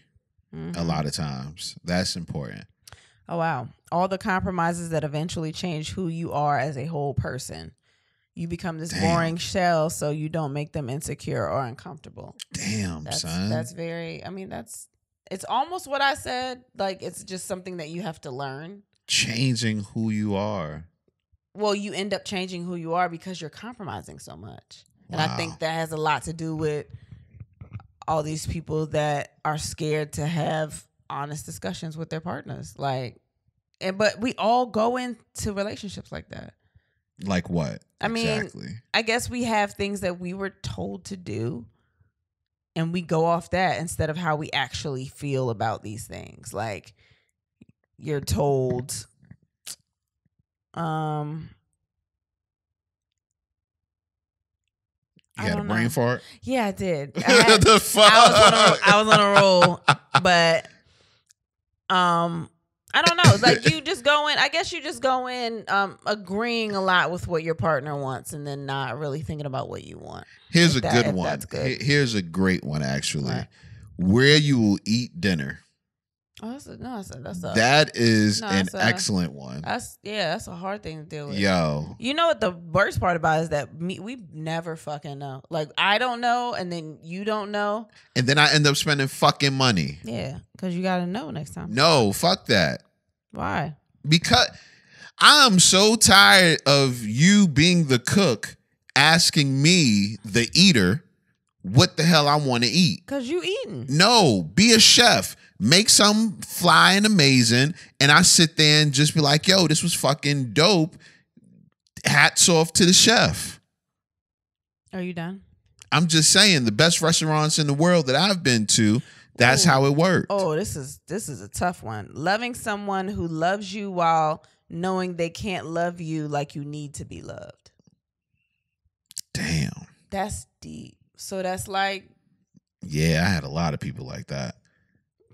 A lot of times. That's important. Oh, wow. All the compromises that eventually change who you are as a whole person. You become this boring shell so you don't make them insecure or uncomfortable. Son. That's very, it's almost what I said. Like, it's just something that you have to learn. Changing who you are. Well, you end up changing who you are because you're compromising so much. Wow. And I think that has a lot to do with all these people that are scared to have honest discussions with their partners. But we all go into relationships like that. Like what? Exactly. I guess we have things that we were told to do, and we go off that instead of how we actually feel about these things. Like, you're told, you had a brain fart? Yeah, I did. The fuck? I was on a roll, but I don't know. Like, you just go in. I guess you just go in agreeing a lot with what your partner wants, and then not really thinking about what you want. Here's a good one. That's good. Here's a great one, actually. Right. Where you will eat dinner. Oh, that is an excellent one. That's a hard thing to deal with. Yo. You know what the worst part about it is that we never fucking know. Like, I don't know, and then you don't know. And then I end up spending fucking money. Yeah, because you got to know next time. No, fuck that. Why? Because I'm so tired of you being the cook asking me, the eater, what the hell I want to eat. Because you eating. No, be a chef. Make something fly and amazing, and I sit there and just be like, yo, this was fucking dope. Hats off to the chef. Are you done? I'm just saying, the best restaurants in the world that I've been to, That's how it worked. Oh, this is a tough one. Loving someone who loves you while knowing they can't love you like you need to be loved. Damn. That's deep. So that's like, yeah, I had a lot of people like that.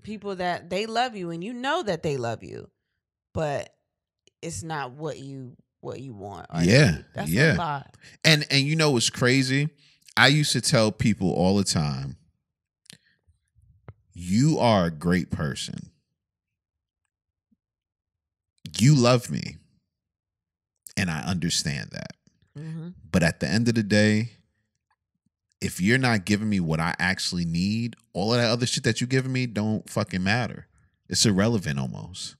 People that they love you and you know that they love you, but it's not what you want. Yeah. That's a lot. And you know what's crazy? I used to tell people all the time, you are a great person. You love me. And I understand that. Mm-hmm. But at the end of the day, if you're not giving me what I actually need, all of that other shit that you're giving me don't fucking matter. It's irrelevant almost.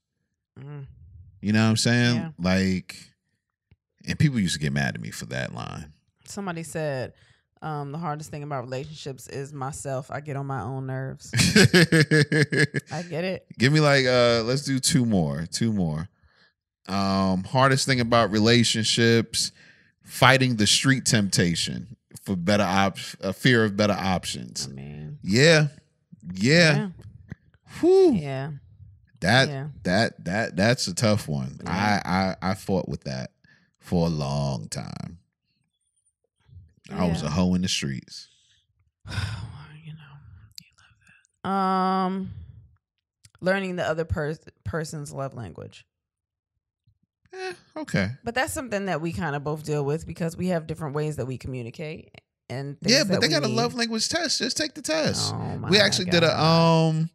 Mm. You know what I'm saying? Yeah. Like, and people used to get mad at me for that line. Somebody said, the hardest thing about relationships is myself. I get on my own nerves. I get it. Give me like, let's do two more. Hardest thing about relationships, fighting the street temptation for a fear of better options. I mean, yeah. Whew. Yeah. That's a tough one. Yeah. I fought with that for a long time. I was a hoe in the streets. You love that. Learning the other person's love language. Okay. But that's something that we kind of both deal with because we have different ways that we communicate and but they got a love language test. Just take the test. Oh, we actually did a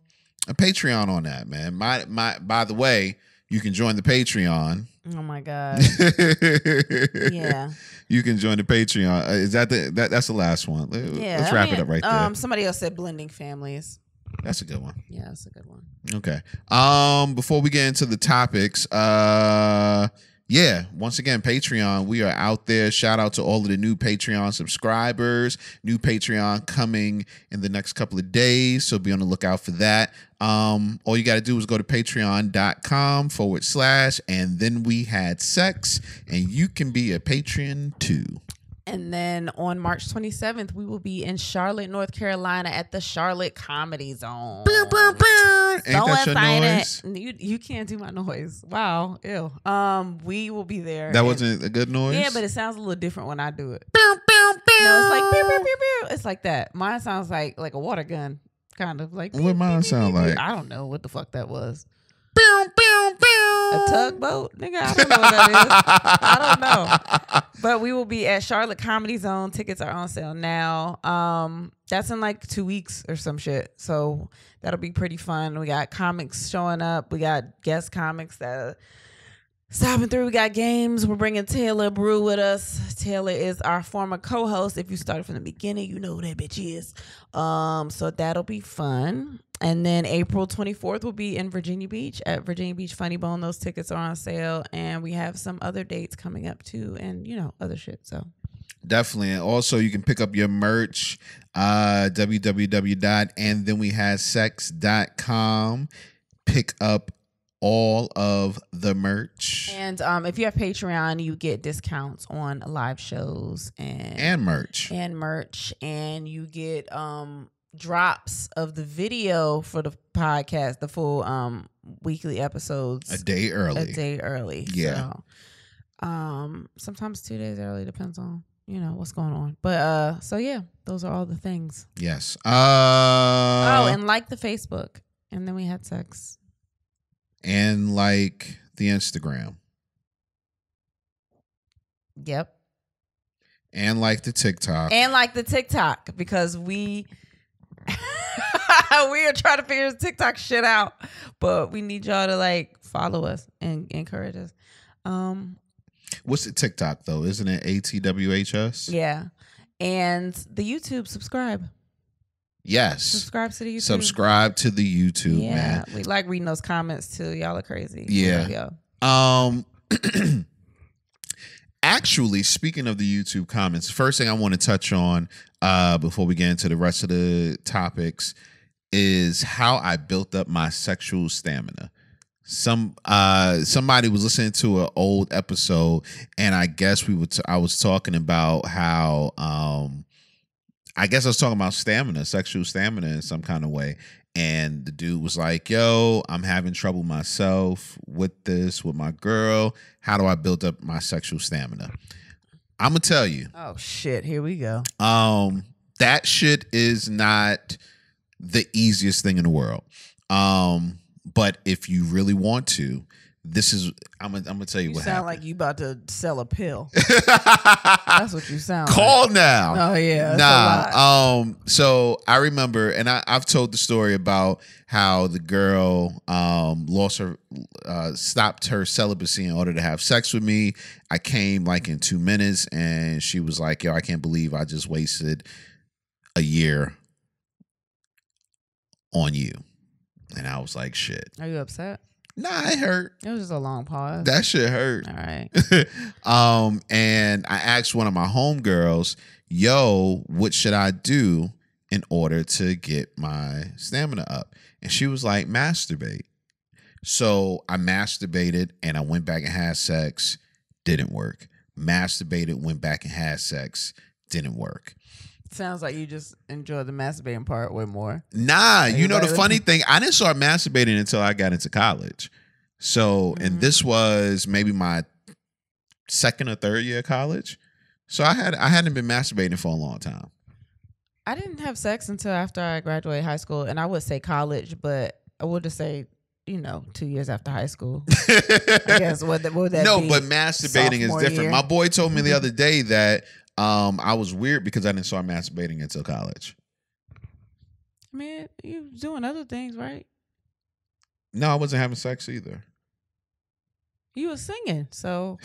Patreon on that, man. By the way, you can join the Patreon. Oh my God. Yeah. You can join the Patreon. Is that's the last one? Yeah. Let's wrap it up right there. Somebody else said blending families. That's a good one. Yeah, that's a good one. Okay. Before we get into the topics, once again, Patreon, we are out there. Shout out to all of the new Patreon subscribers. New Patreon coming in the next couple of days, so be on the lookout for that. All you got to do is go to patreon.com/ and then we had sex, and you can be a patron too. And then on March 27th, we will be in Charlotte, North Carolina at the Charlotte Comedy Zone. Ain't that your noise? You can't do my noise. Wow. Ew. We will be there. That wasn't a good noise? Yeah, but it sounds a little different when I do it. No, it's like pew, pew, pew, pew. It's like that. Mine sounds like a water gun. Kind of like. What mine sound like? I don't know what the fuck that was. A tugboat? Nigga, I don't know what that is. I don't know. But we will be at Charlotte Comedy Zone. Tickets are on sale now. That's in like 2 weeks or some shit. So that'll be pretty fun. We got comics showing up. We got guest comics that are stopping through. We got games. We're bringing Taylor Brew with us. Taylor is our former co-host. If you started from the beginning, you know who that bitch is. So that'll be fun. And then April 24th will be in Virginia Beach at Virginia Beach Funny Bone. Those tickets are on sale. And we have some other dates coming up too. And, other shit. So definitely. And also you can pick up your merch, www.andthenwehadsex.com. Pick up all of the merch. And if you have Patreon, you get discounts on live shows and merch. And you get drops of the video for the podcast, the full weekly episodes a day early. Yeah. So, sometimes 2 days early, depends on what's going on. But so yeah, those are all the things. Yes. And like the Facebook, and then we had sex. And like the Instagram. Yep. And like the TikTok. Because we we are trying to figure this TikTok shit out, but we need y'all to follow us and encourage us. What's the TikTok though? Isn't it ATWHS? Yeah. And the YouTube, subscribe. Yes. Subscribe to the YouTube. Subscribe to the YouTube, man. We like reading those comments too. Y'all are crazy. Yeah. Actually, speaking of the YouTube comments, first thing I want to touch on before we get into the rest of the topics is how I built up my sexual stamina. Somebody was listening to an old episode, and I guess I was talking about how I guess I was talking about stamina, sexual stamina in some kind of way. And the dude was like, yo, I'm having trouble myself with this, with my girl. How do I build up my sexual stamina? I'm going to tell you. Oh, shit. Here we go. That shit is not the easiest thing in the world. But if you really want to, this is, I'm gonna tell you what happened. You sound like you about to sell a pill. That's what you sound Call like. now. Oh, yeah. Nah. So I remember, and I've told the story about how the girl stopped her celibacy in order to have sex with me. I came like in 2 minutes, and she was like, yo, I can't believe I just wasted a year on you. And I was like, shit. Are you upset? Nah, it hurt. It was just a long pause. That shit hurt. All right. And I asked one of my homegirls, yo, what should I do in order to get my stamina up? And she was like, masturbate. So I masturbated and I went back and had sex. Didn't work. Masturbated, went back and had sex. Didn't work. Sounds like you just enjoy the masturbating part way more. Nah, you know the funny thing, I didn't start masturbating until I got into college. So, and this was maybe my second or third year of college. So I hadn't been masturbating for a long time. I didn't have sex until after I graduated high school, and I would say college, but I would just say 2 years after high school. I guess would that no, be but masturbating is different. Year? My boy told me the other day that I was weird because I didn't start masturbating until college. I mean, you was doing other things, right? No, I wasn't having sex either. You was singing, so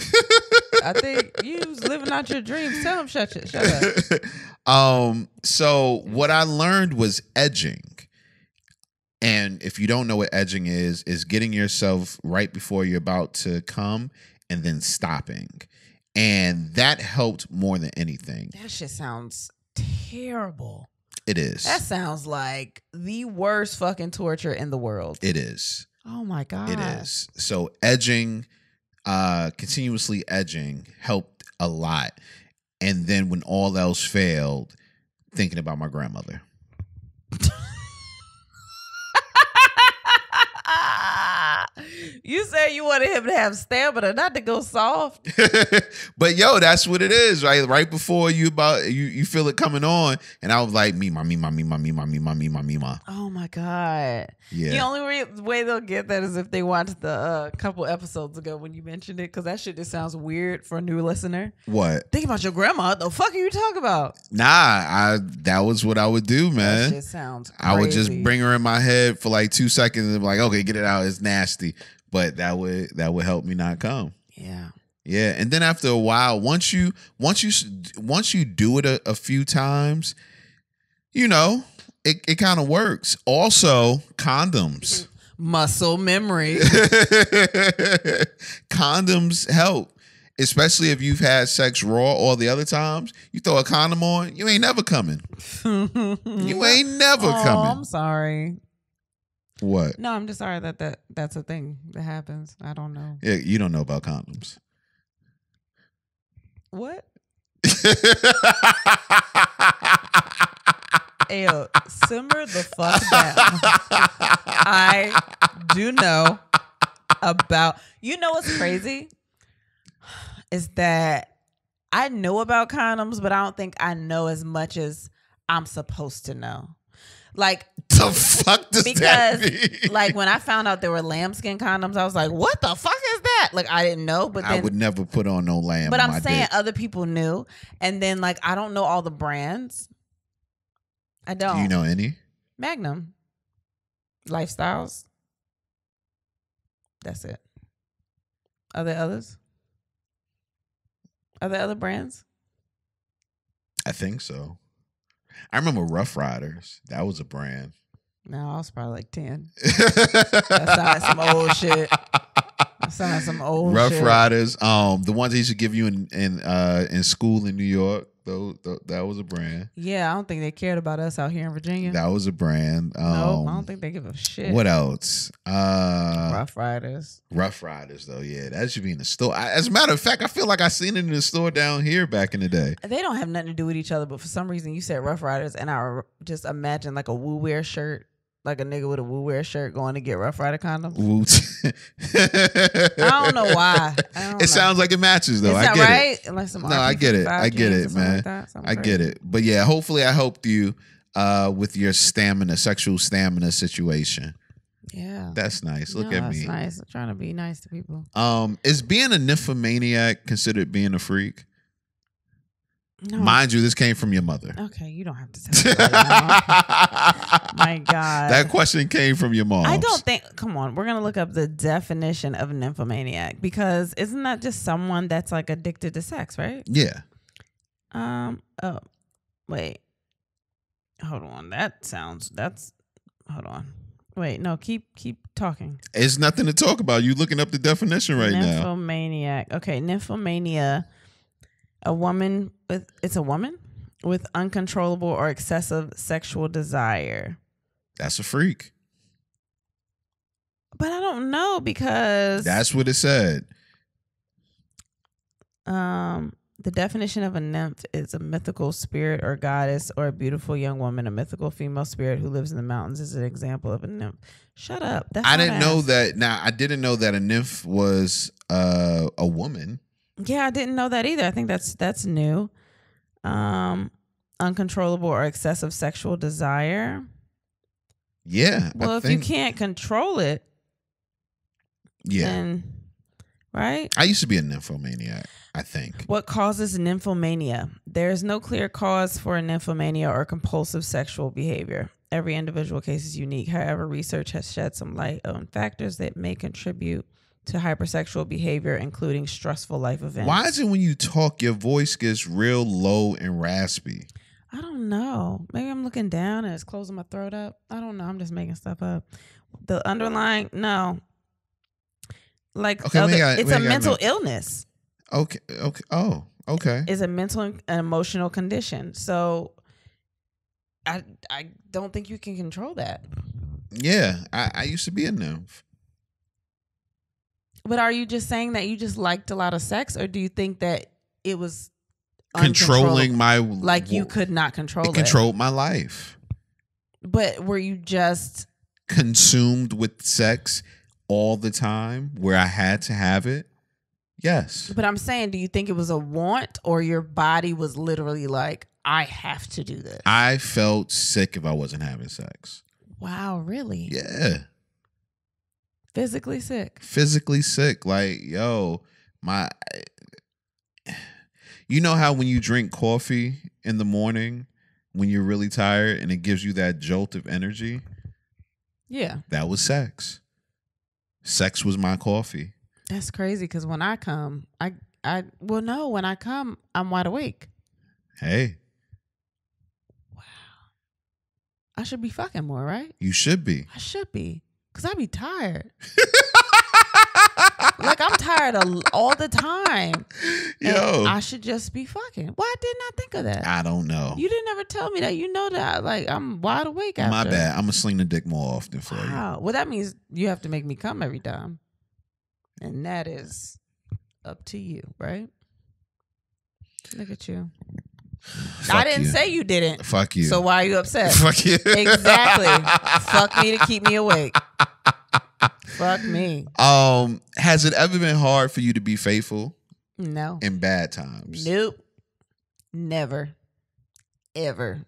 I think you was living out your dreams. Tell him, shut up. So what I learned was edging. And if you don't know what edging is getting yourself right before you're about to come and then stopping. And that helped more than anything. That shit sounds terrible. It is. That sounds like the worst fucking torture in the world. It is. Oh my God. It is. So edging, continuously edging helped a lot. And then when all else failed, thinking about my grandmother. You said you wanted him to have stamina, not to go soft. But yo, that's what it is, right? Right before you feel it coming on, and I was like, me ma. Oh my God. Yeah. The only way they'll get that is if they watched the couple episodes ago when you mentioned it, because that shit just sounds weird for a new listener. What? Think about your grandma. What the fuck are you talking about? Nah, that was what I would do, man. That shit sounds crazy. I would just bring her in my head for like 2 seconds and be like, okay, get it out. It's nasty. But that would help me not come. Yeah. Yeah. And then after a while, once you do it a few times, it kind of works. Also, condoms. Muscle memory. Condoms help. Especially if you've had sex raw all the other times. You throw a condom on, you ain't never coming. You ain't never coming. I'm sorry. What? No, I'm just sorry that's a thing that happens. I don't know. Yeah, you don't know about condoms. What? Ew, simmer the fuck down. I do know about. You know what's crazy? Is that I know about condoms, but I don't think I know as much as I'm supposed to know. Like, the fuck does that mean? Because like when I found out there were lambskin condoms, I was like, what the fuck is that? Like, I didn't know, but then, I would never put on no lamb. But on I'm my saying dick. other people knew. And then like I don't know all the brands. I don't. Do you know any? Magnum. Lifestyles. That's it. Are there others? Are there other brands? I think so. I remember Rough Riders. That was a brand. No, I was probably like 10. That sounds like some old shit. That sounds like some old Rough shit. Riders. The ones they used to give you in school in New York. though. That was a brand. Yeah, I don't think they cared about us out here in Virginia. That was a brand. Nope, I don't think they give a shit. What else? Rough Riders. Rough Riders, though. Yeah, that should be in the store. As a matter of fact, I feel like I seen it in the store down here back in the day. They don't have nothing to do with each other, but for some reason you said Rough Riders, and I just imagine like a Woo Wear shirt. Like a nigga with a Woo Wear shirt going to get Rough Rider condoms. I don't know why. It sounds like it matches though. Is that I get right? it. Like some no, I get it. I get it, man. I get it. But yeah, hopefully I helped you with your sexual stamina situation. Yeah. That's nice. Look at me. That's nice. I'm trying to be nice to people. Is being a nymphomaniac considered being a freak? No. Mind you, this came from your mother. Okay, you don't have to tell me right now. My God. That question came from your mom. I don't think, come on, we're going to look up the definition of nymphomaniac, because isn't that just someone that's like addicted to sex, right? Yeah. Oh, wait. Hold on. Hold on. Wait, no, keep talking. It's nothing to talk about. You looking up the definition right now. Nymphomaniac. Okay, nymphomania. A woman with uncontrollable or excessive sexual desire. That's a freak. But I don't know, because that's what it said. The definition of a nymph is a mythical spirit or goddess or a beautiful young woman. A mythical female spirit who lives in the mountains is an example of a nymph. Shut up. I didn't know that. Now, I didn't know that a nymph was a woman. Yeah, I didn't know that either. I think that's new. Uncontrollable or excessive sexual desire. Yeah. Well, if you can't control it, then, right? I used to be a nymphomaniac, I think. What causes nymphomania? There is no clear cause for a nymphomania or compulsive sexual behavior. Every individual case is unique. However, research has shed some light on factors that may contribute to hypersexual behavior, including stressful life events. Why is it when you talk, your voice gets real low and raspy? I don't know. Maybe I'm looking down and it's closing my throat up. I don't know. I'm just making stuff up. The underlying, no. Like, it's a mental illness. Okay. Oh, okay. It's a mental and emotional condition. So I don't think you can control that. Yeah, I used to be a nymph. But are you just saying that you just liked a lot of sex, or do you think that it was controlling my, like you could not control it? Controlled my life. But were you just consumed with sex all the time where I had to have it? Yes. But I'm saying, do you think it was a want, or your body was literally like, I have to do this? I felt sick if I wasn't having sex. Wow, really? Yeah. Physically sick. Physically sick. Like, yo, you know how when you drink coffee in the morning when you're really tired and it gives you that jolt of energy? Yeah. That was sex. Sex was my coffee. That's crazy, because when I come, when I come, I'm wide awake. Hey. Wow. I should be fucking more, right? You should be. I should be. Because I be tired. Like, I'm tired all the time. Yo. And I should just be fucking. Why didn't I think of that? I don't know. You didn't ever tell me that. You know that. Like, I'm wide awake after. My bad. I'm going to sling the dick more often for you. Wow. Well, that means you have to make me come every time. And that is up to you, right? Look at you. I didn't say you didn't. Fuck you. So why are you upset? Fuck you. Exactly. Fuck me to keep me awake. Fuck me. Has it ever been hard for you to be faithful? No. In bad times? Nope. Never. Ever.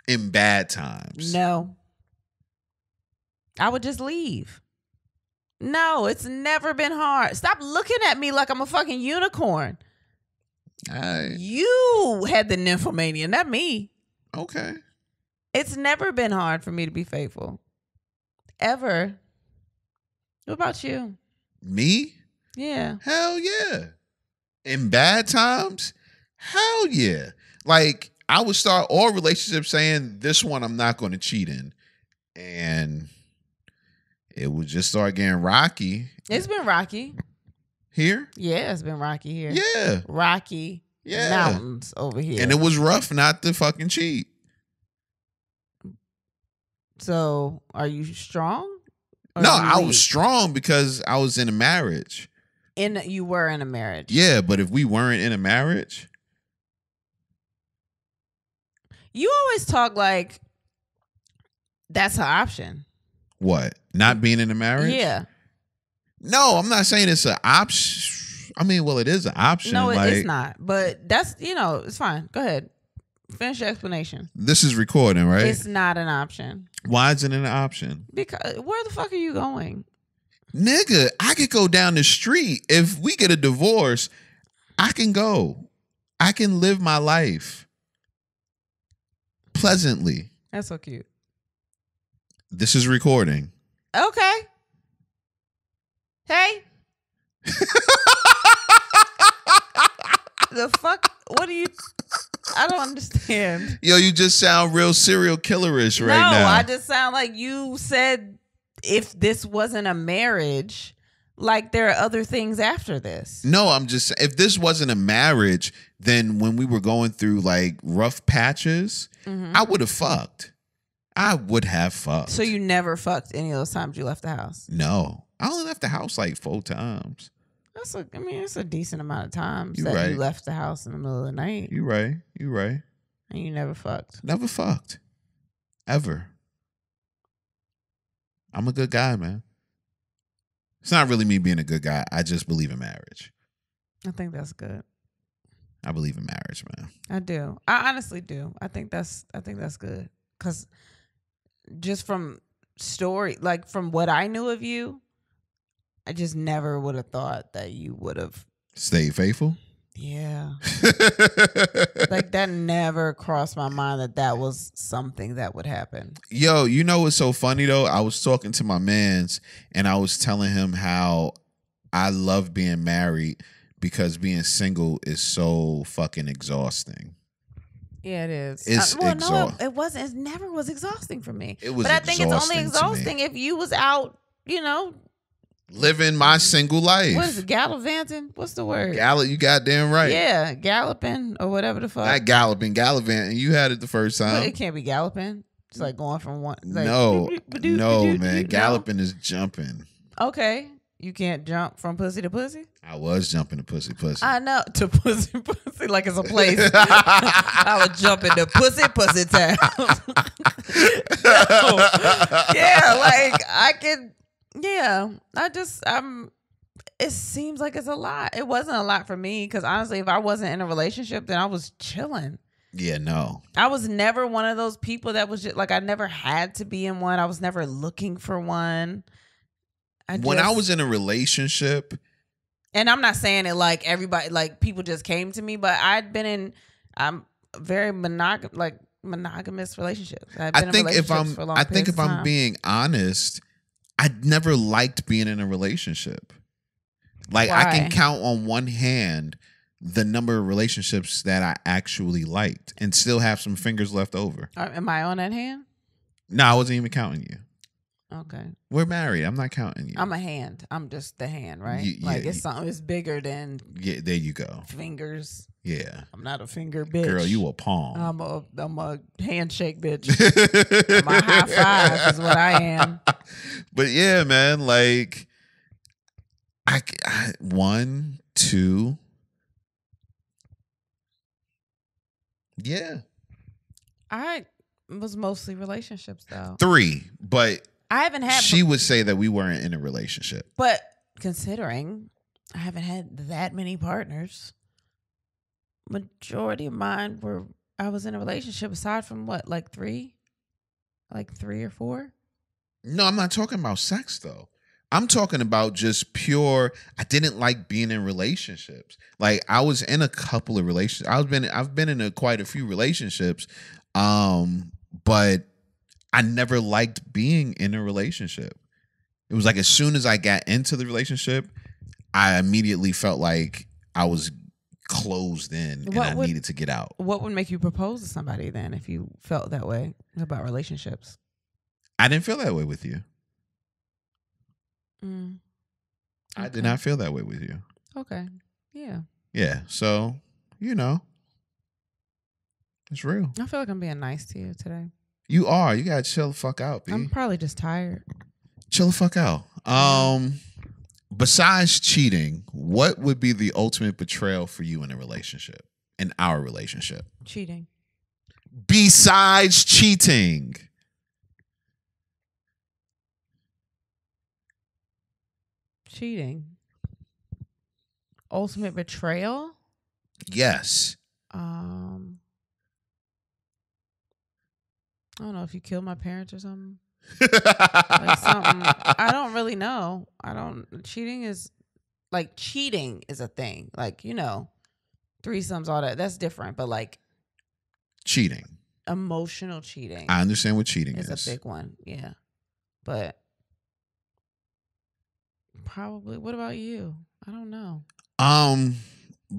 In bad times? No. I would just leave. No, it's never been hard. Stop looking at me like I'm a fucking unicorn. You had the nymphomania, not me. Okay. It's never been hard for me to be faithful. Ever. What about you? Me? Yeah. Hell yeah. In bad times? Hell yeah. Like, I would start all relationships saying, this one I'm not going to cheat in. And it would just start getting rocky. It's been rocky. Here? Yeah, it's been rocky here. Yeah. Rocky Yeah. mountains over here. And it was rough not to fucking cheat. So, are you strong? Or No, you I weak? was strong because I was in a marriage. You were in a marriage. Yeah, but if we weren't in a marriage, You always talk like that's an option. what? Not being in a marriage? Yeah. No, I'm not saying it's an option. I mean, well, it is an option. No, like, it's not. But that's, it's fine. Go ahead. Finish your explanation. This is recording, right? It's not an option. Why isn't it an option? Because where the fuck are you going? Nigga, I could go down the street. If we get a divorce, I can go. I can live my life pleasantly. That's so cute. This is recording. Okay. Hey. The fuck? What do you... I don't understand. Yo, you just sound real serial killerish right now. No, I just sound like you said if this wasn't a marriage, like there are other things after this. No, I'm just, if this wasn't a marriage, then when we were going through like rough patches, I would have fucked. I would have fucked. So you never fucked any of those times you left the house? No. I only left the house like 4 times. It's a decent amount of times You that right. you left the house in the middle of the night. You right. You right. And you never fucked. Never fucked. Ever. I'm a good guy, man. It's not really me being a good guy. I just believe in marriage. I think that's good. I believe in marriage, man. I do. I honestly do. I think that's good. Because just from from what I knew of you, I just never would have thought that you would have. Stay faithful? Yeah. Like that never crossed my mind that was something that would happen. Yo, you know what's so funny though? I was talking to my mans and I was telling him how I love being married because being single is so fucking exhausting. Yeah, it is. It's no, it wasn't. It never was exhausting for me. It was but I think it's only exhausting to me. exhausting if you was out, Living my single life. what is it, gallivanting? What's the word? You goddamn right. Yeah, galloping or whatever the fuck. Not galloping, gallivanting. You had it the first But time. it can't be galloping. It's like going from one. Like, No, no, man. Galloping is jumping. Okay, you can't jump from pussy to pussy. I was jumping to pussy. I know, to pussy like it's a place. I was jumping to pussy town. Yeah, like I could. Yeah, it seems like it's a lot. It wasn't a lot for me because honestly, if I wasn't in a relationship, then I was chilling. Yeah, no. I was never one of those people that was just like, I never had to be in one. I was never looking for one. When I was in a relationship, and I'm not saying it like everybody, like people just came to me, but I'm very monogamous relationships. I've been in relationships for a long I think periods if of I'm time. being honest, I never liked being in a relationship. Like I can Why? count on one hand the number of relationships that I actually liked and still have some fingers left over. Am I on that hand? No, I wasn't even counting you. Okay. We're married. I'm not counting you. I'm a hand. I'm just the hand, right? Yeah, it's something. It's bigger than Yeah, there you go. fingers. Yeah. I'm not a finger bitch. Girl, you a palm. I'm a handshake bitch. I'm a high five is what I am. But yeah, man, like I 1, 2. Yeah. I was mostly relationships though. 3, but I haven't had. she would say that we weren't in a relationship. But considering I haven't had that many partners, majority of mine I was in a relationship aside from what, like 3 or 4. No, I'm not talking about sex though. I'm talking about just pure. I didn't like being in relationships. Like I was in a couple of relationships. I've been in quite a few relationships, but I never liked being in a relationship. It was like as soon as I got into the relationship, I immediately felt like I was closed in and I needed to get out. What would make you propose to somebody then if you felt that way about relationships? I didn't feel that way with you. Okay. I did not feel that way with you. Okay. Yeah. Yeah. So, you know, it's real. I feel like I'm being nice to you today. You are. You gotta chill the fuck out, B. I'm probably just tired. Chill the fuck out. Besides cheating, what would be the ultimate betrayal for you in a relationship? In our relationship? Cheating. Besides cheating. Cheating. Ultimate betrayal? Yes. I don't know if you killed my parents or something. Like something. I don't really know. Cheating is a thing. Like, you know, threesomes, all that. That's different. But like cheating. Emotional cheating. I understand what cheating is. It's a big one. Yeah. But probably, what about you? I don't know.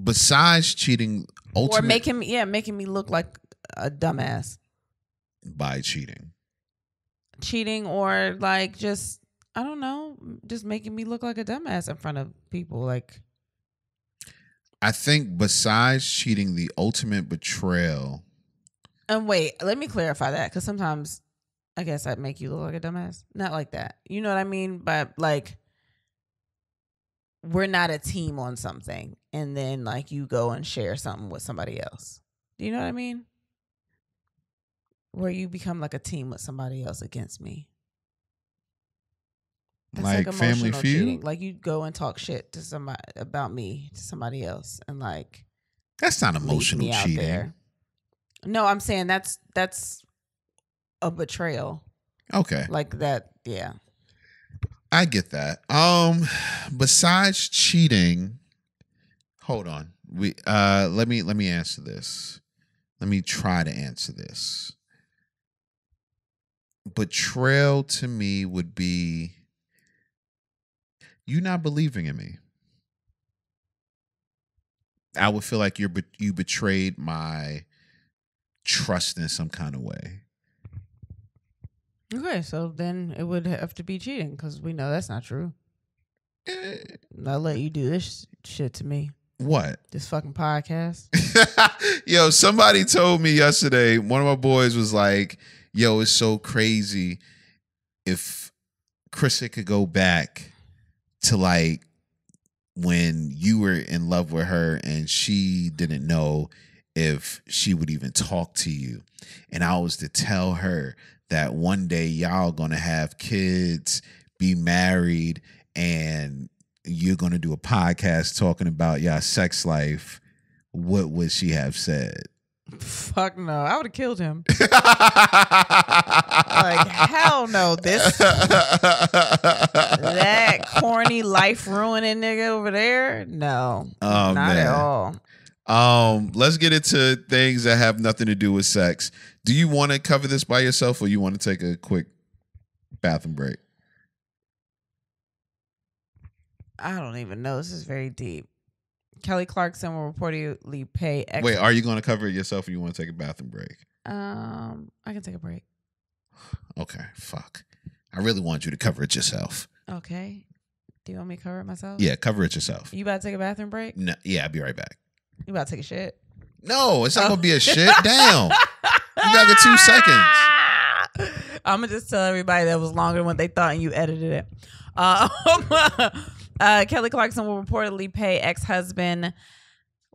Besides cheating, or making me look like a dumbass by cheating, or like just I don't know, just making me look like a dumbass in front of people. Like, I think besides cheating, the ultimate betrayal. And wait, let me clarify that, because sometimes I guess I'd make you look like a dumbass. Not like that. You know what I mean? But like, we're not a team on something, and then like you go and share something with somebody else. Do you know what I mean? Where you become like a team with somebody else against me. That's like Family Feud? Cheating. Like you go and talk shit to somebody about me to somebody else, and like that's not emotional cheating. No, I'm saying that's a betrayal. Okay. Like that, yeah. I get that. Besides cheating, hold on. Let me answer this. Let me try to answer this. Betrayal to me would be you not believing in me. I would feel like you betrayed my trust in some kind of way. Okay, so then it would have to be cheating, because we know that's not true. I'll let you do this shit to me. What? This fucking podcast. Yo, somebody told me yesterday, one of my boys was like, yo, it's so crazy if Kristen could go back to like when you were in love with her and she didn't know if she would even talk to you. And I was to tell her that one day y'all gonna have kids, be married, and you're gonna do a podcast talking about y'all sex life. What would she have said? Fuck no. I would have killed him. Like, hell no. That corny life ruining nigga over there? No. Not at all. Let's get into things that have nothing to do with sex. Do you want to cover this by yourself, or you want to take a quick bathroom break? I don't even know. This is very deep. Kelly Clarkson will reportedly pay extra. Wait, are you going to cover it yourself, or you want to take a bathroom break? I can take a break. Okay, fuck. I really want you to cover it yourself. Okay. Do you want me to cover it myself? Yeah, cover it yourself. You about to take a bathroom break? No, yeah, I'll be right back. You about to take a shit? No, it's not going to be a shit. Damn. You back in 2 seconds. I'm going to just tell everybody that was longer than what they thought and you edited it. Kelly Clarkson will reportedly pay ex-husband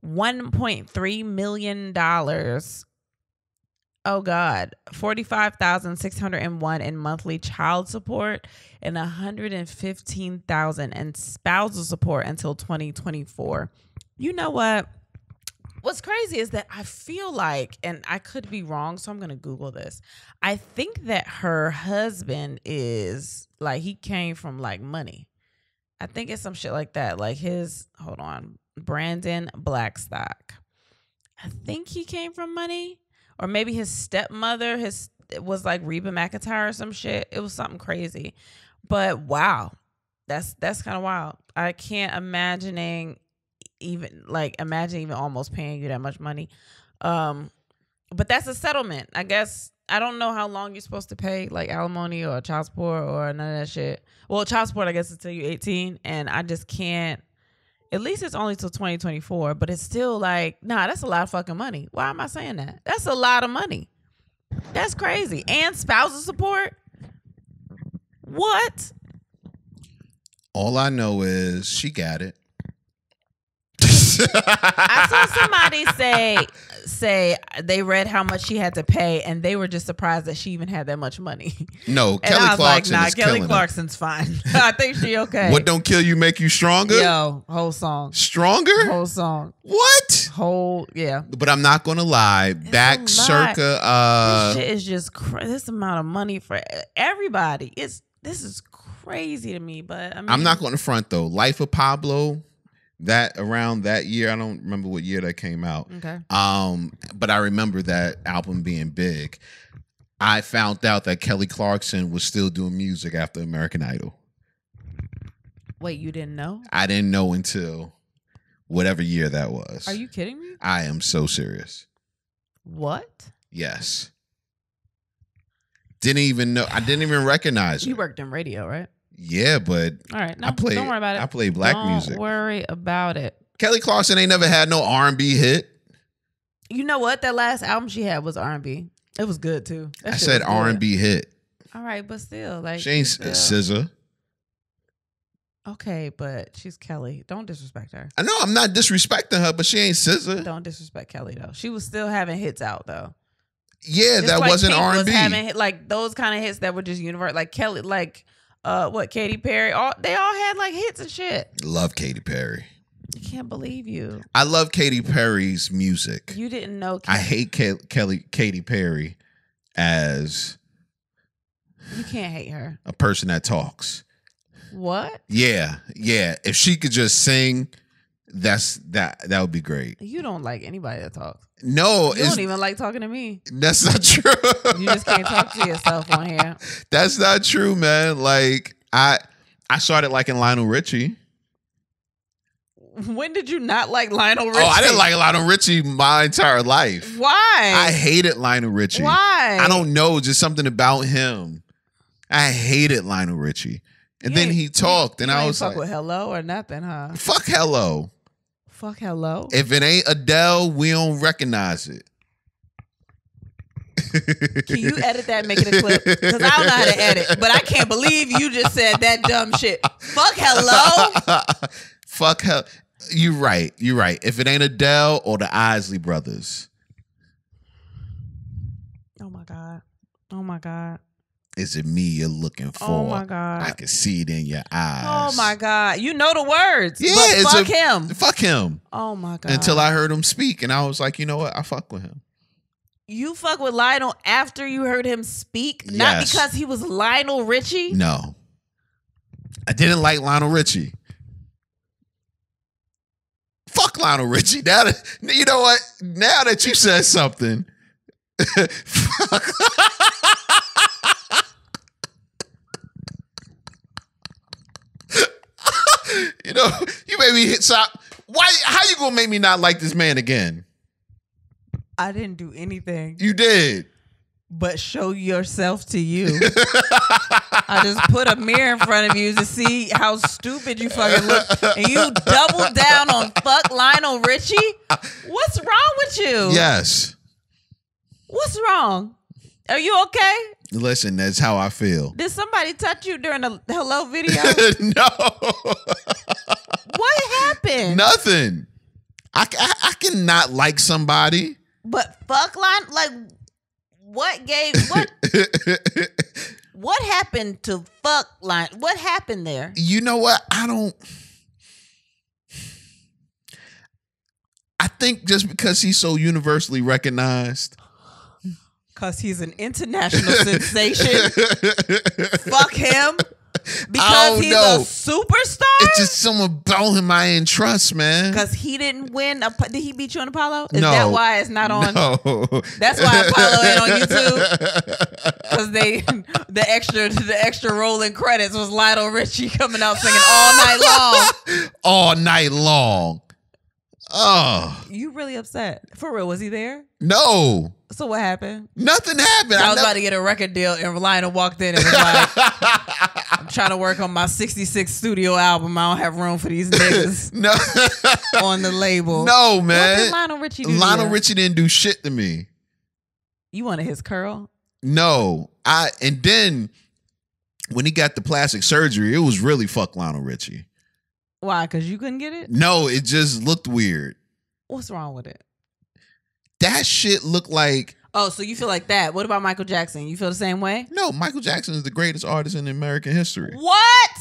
$1.3 million. Oh God, $45,601 in monthly child support and $115,000 in spousal support until 2024. You know what? What's crazy is that I feel like, and I could be wrong, so I'm going to Google this. I think that her husband is like, he came from like money. I think it's some shit like that. Like Brandon Blackstock. I think he came from money. Or maybe his stepmother was like Reba McEntire or some shit. It was something crazy. But wow, that's kind of wild. I can't imagine even almost paying you that much money. But that's a settlement. I guess I don't know how long you're supposed to pay like alimony or child support or none of that shit. Well, child support I guess until you're 18, and I just can't At least it's only till 2024, but it's still like, nah, that's a lot of fucking money. Why am I saying that? That's a lot of money. That's crazy. And spousal support? What? All I know is she got it. I saw somebody say they read how much she had to pay, and they were just surprised that she even had that much money. No, And Kelly I was Clarkson like, nah, is Kelly killing Clarkson's fine. I think she okay. What don't kill you make you stronger? Yo, whole song. Stronger? Whole song. What? Yeah. But I'm not gonna lie. Back circa this shit is just this amount of money for everybody. This is crazy to me, but I mean, I'm not gonna front though. Life of Pablo, that around that year, I don't remember what year that came out. Okay. But I remember that album being big. I found out that Kelly Clarkson was still doing music after American Idol. Wait, you didn't know? I didn't know until whatever year that was. Are you kidding me? I am so serious. What? Yes. Didn't even know. I didn't even recognize her. You worked in radio, right? Yeah, but all right. No, don't worry about it. I play black music. Don't worry about it. Kelly Clarkson ain't never had no R&B hit. You know what? That last album she had was R&B. It was good too. I said R&B hit. All right, but still, like she ain't SZA. Okay, but she's Kelly. Don't disrespect her. I know I'm not disrespecting her, but she ain't SZA. Don't disrespect Kelly though. She was still having hits out though. Yeah, that wasn't Pink R&B. Was having like those kind of hits that were just universal, like Kelly, like Katy Perry. They all had like hits and shit. Love Katy Perry. I can't believe you. I love Katy Perry's music. You didn't know. I hate Katy Perry as you can't hate her. A person that talks. What? Yeah. If she could just sing, that would be great. You don't like anybody that talks. No, you don't even like talking to me. That's not true. You just can't talk to yourself on here. That's not true, man. Like I started liking Lionel Richie. When did you not like Lionel Richie? Oh, I didn't like Lionel Richie my entire life. Why? I hated Lionel Richie. Why? I don't know, just something about him. I hated Lionel Richie. And then he talked, and I was like, fuck with Hello or nothing, huh? Fuck Hello. Fuck Hello. If it ain't Adele, we don't recognize it. Can you edit that and make it a clip? Because I don't know how to edit, but I can't believe you just said that dumb shit. Fuck Hello. Fuck hell. You're right. If it ain't Adele or the Isley Brothers. Oh my God. Is it me you're looking for? Oh my God. I can see it in your eyes. Oh my God. You know the words. Yeah, but fuck him. Fuck him. Oh my God. Until I heard him speak, and I was like, you know what? I fuck with him. You fuck with Lionel after you heard him speak? Yes. Not because he was Lionel Richie? No. I didn't like Lionel Richie. Fuck Lionel Richie. You know what? Now that you said something. Fuck. You know, you made me hit stop. Why? How you gonna make me not like this man again? I didn't do anything. You did. But show yourself to you. I just put a mirror in front of you to see how stupid you fucking look. And you double down on fuck Lionel Richie? What's wrong with you? Yes. What's wrong? Are you okay? Listen, that's how I feel. Did somebody touch you during the Hello video? No. What happened? Nothing. I cannot like somebody. But fuck Lionel, like, what happened to fuck Lionel? What happened there? You know what? I think just because he's so universally recognized. Because he's an international sensation. Fuck him. Because he's a superstar? It's just something about him I ain't trust, man. Because he didn't win. Did he beat you on Apollo? Is no. that why it's not on? No. That's why Apollo ain't on YouTube. Because the extra rolling credits was Lionel Richie coming out singing all night long. All night long. Oh. You really upset. For real, was he there? No. So what happened? Nothing happened. I was about to get a record deal, and Lionel walked in and was like, I'm trying to work on my 66 studio album. I don't have room for these niggas No. on the label. No, man. What did Lionel Richie do? Lionel Richie didn't do shit to me. You wanted his curl? No. And then when he got the plastic surgery, it was really fuck Lionel Richie. Why? Because you couldn't get it? No, it just looked weird. What's wrong with it? That shit looked like... Oh, so you feel like that. What about Michael Jackson? You feel the same way? No, Michael Jackson is the greatest artist in American history. What?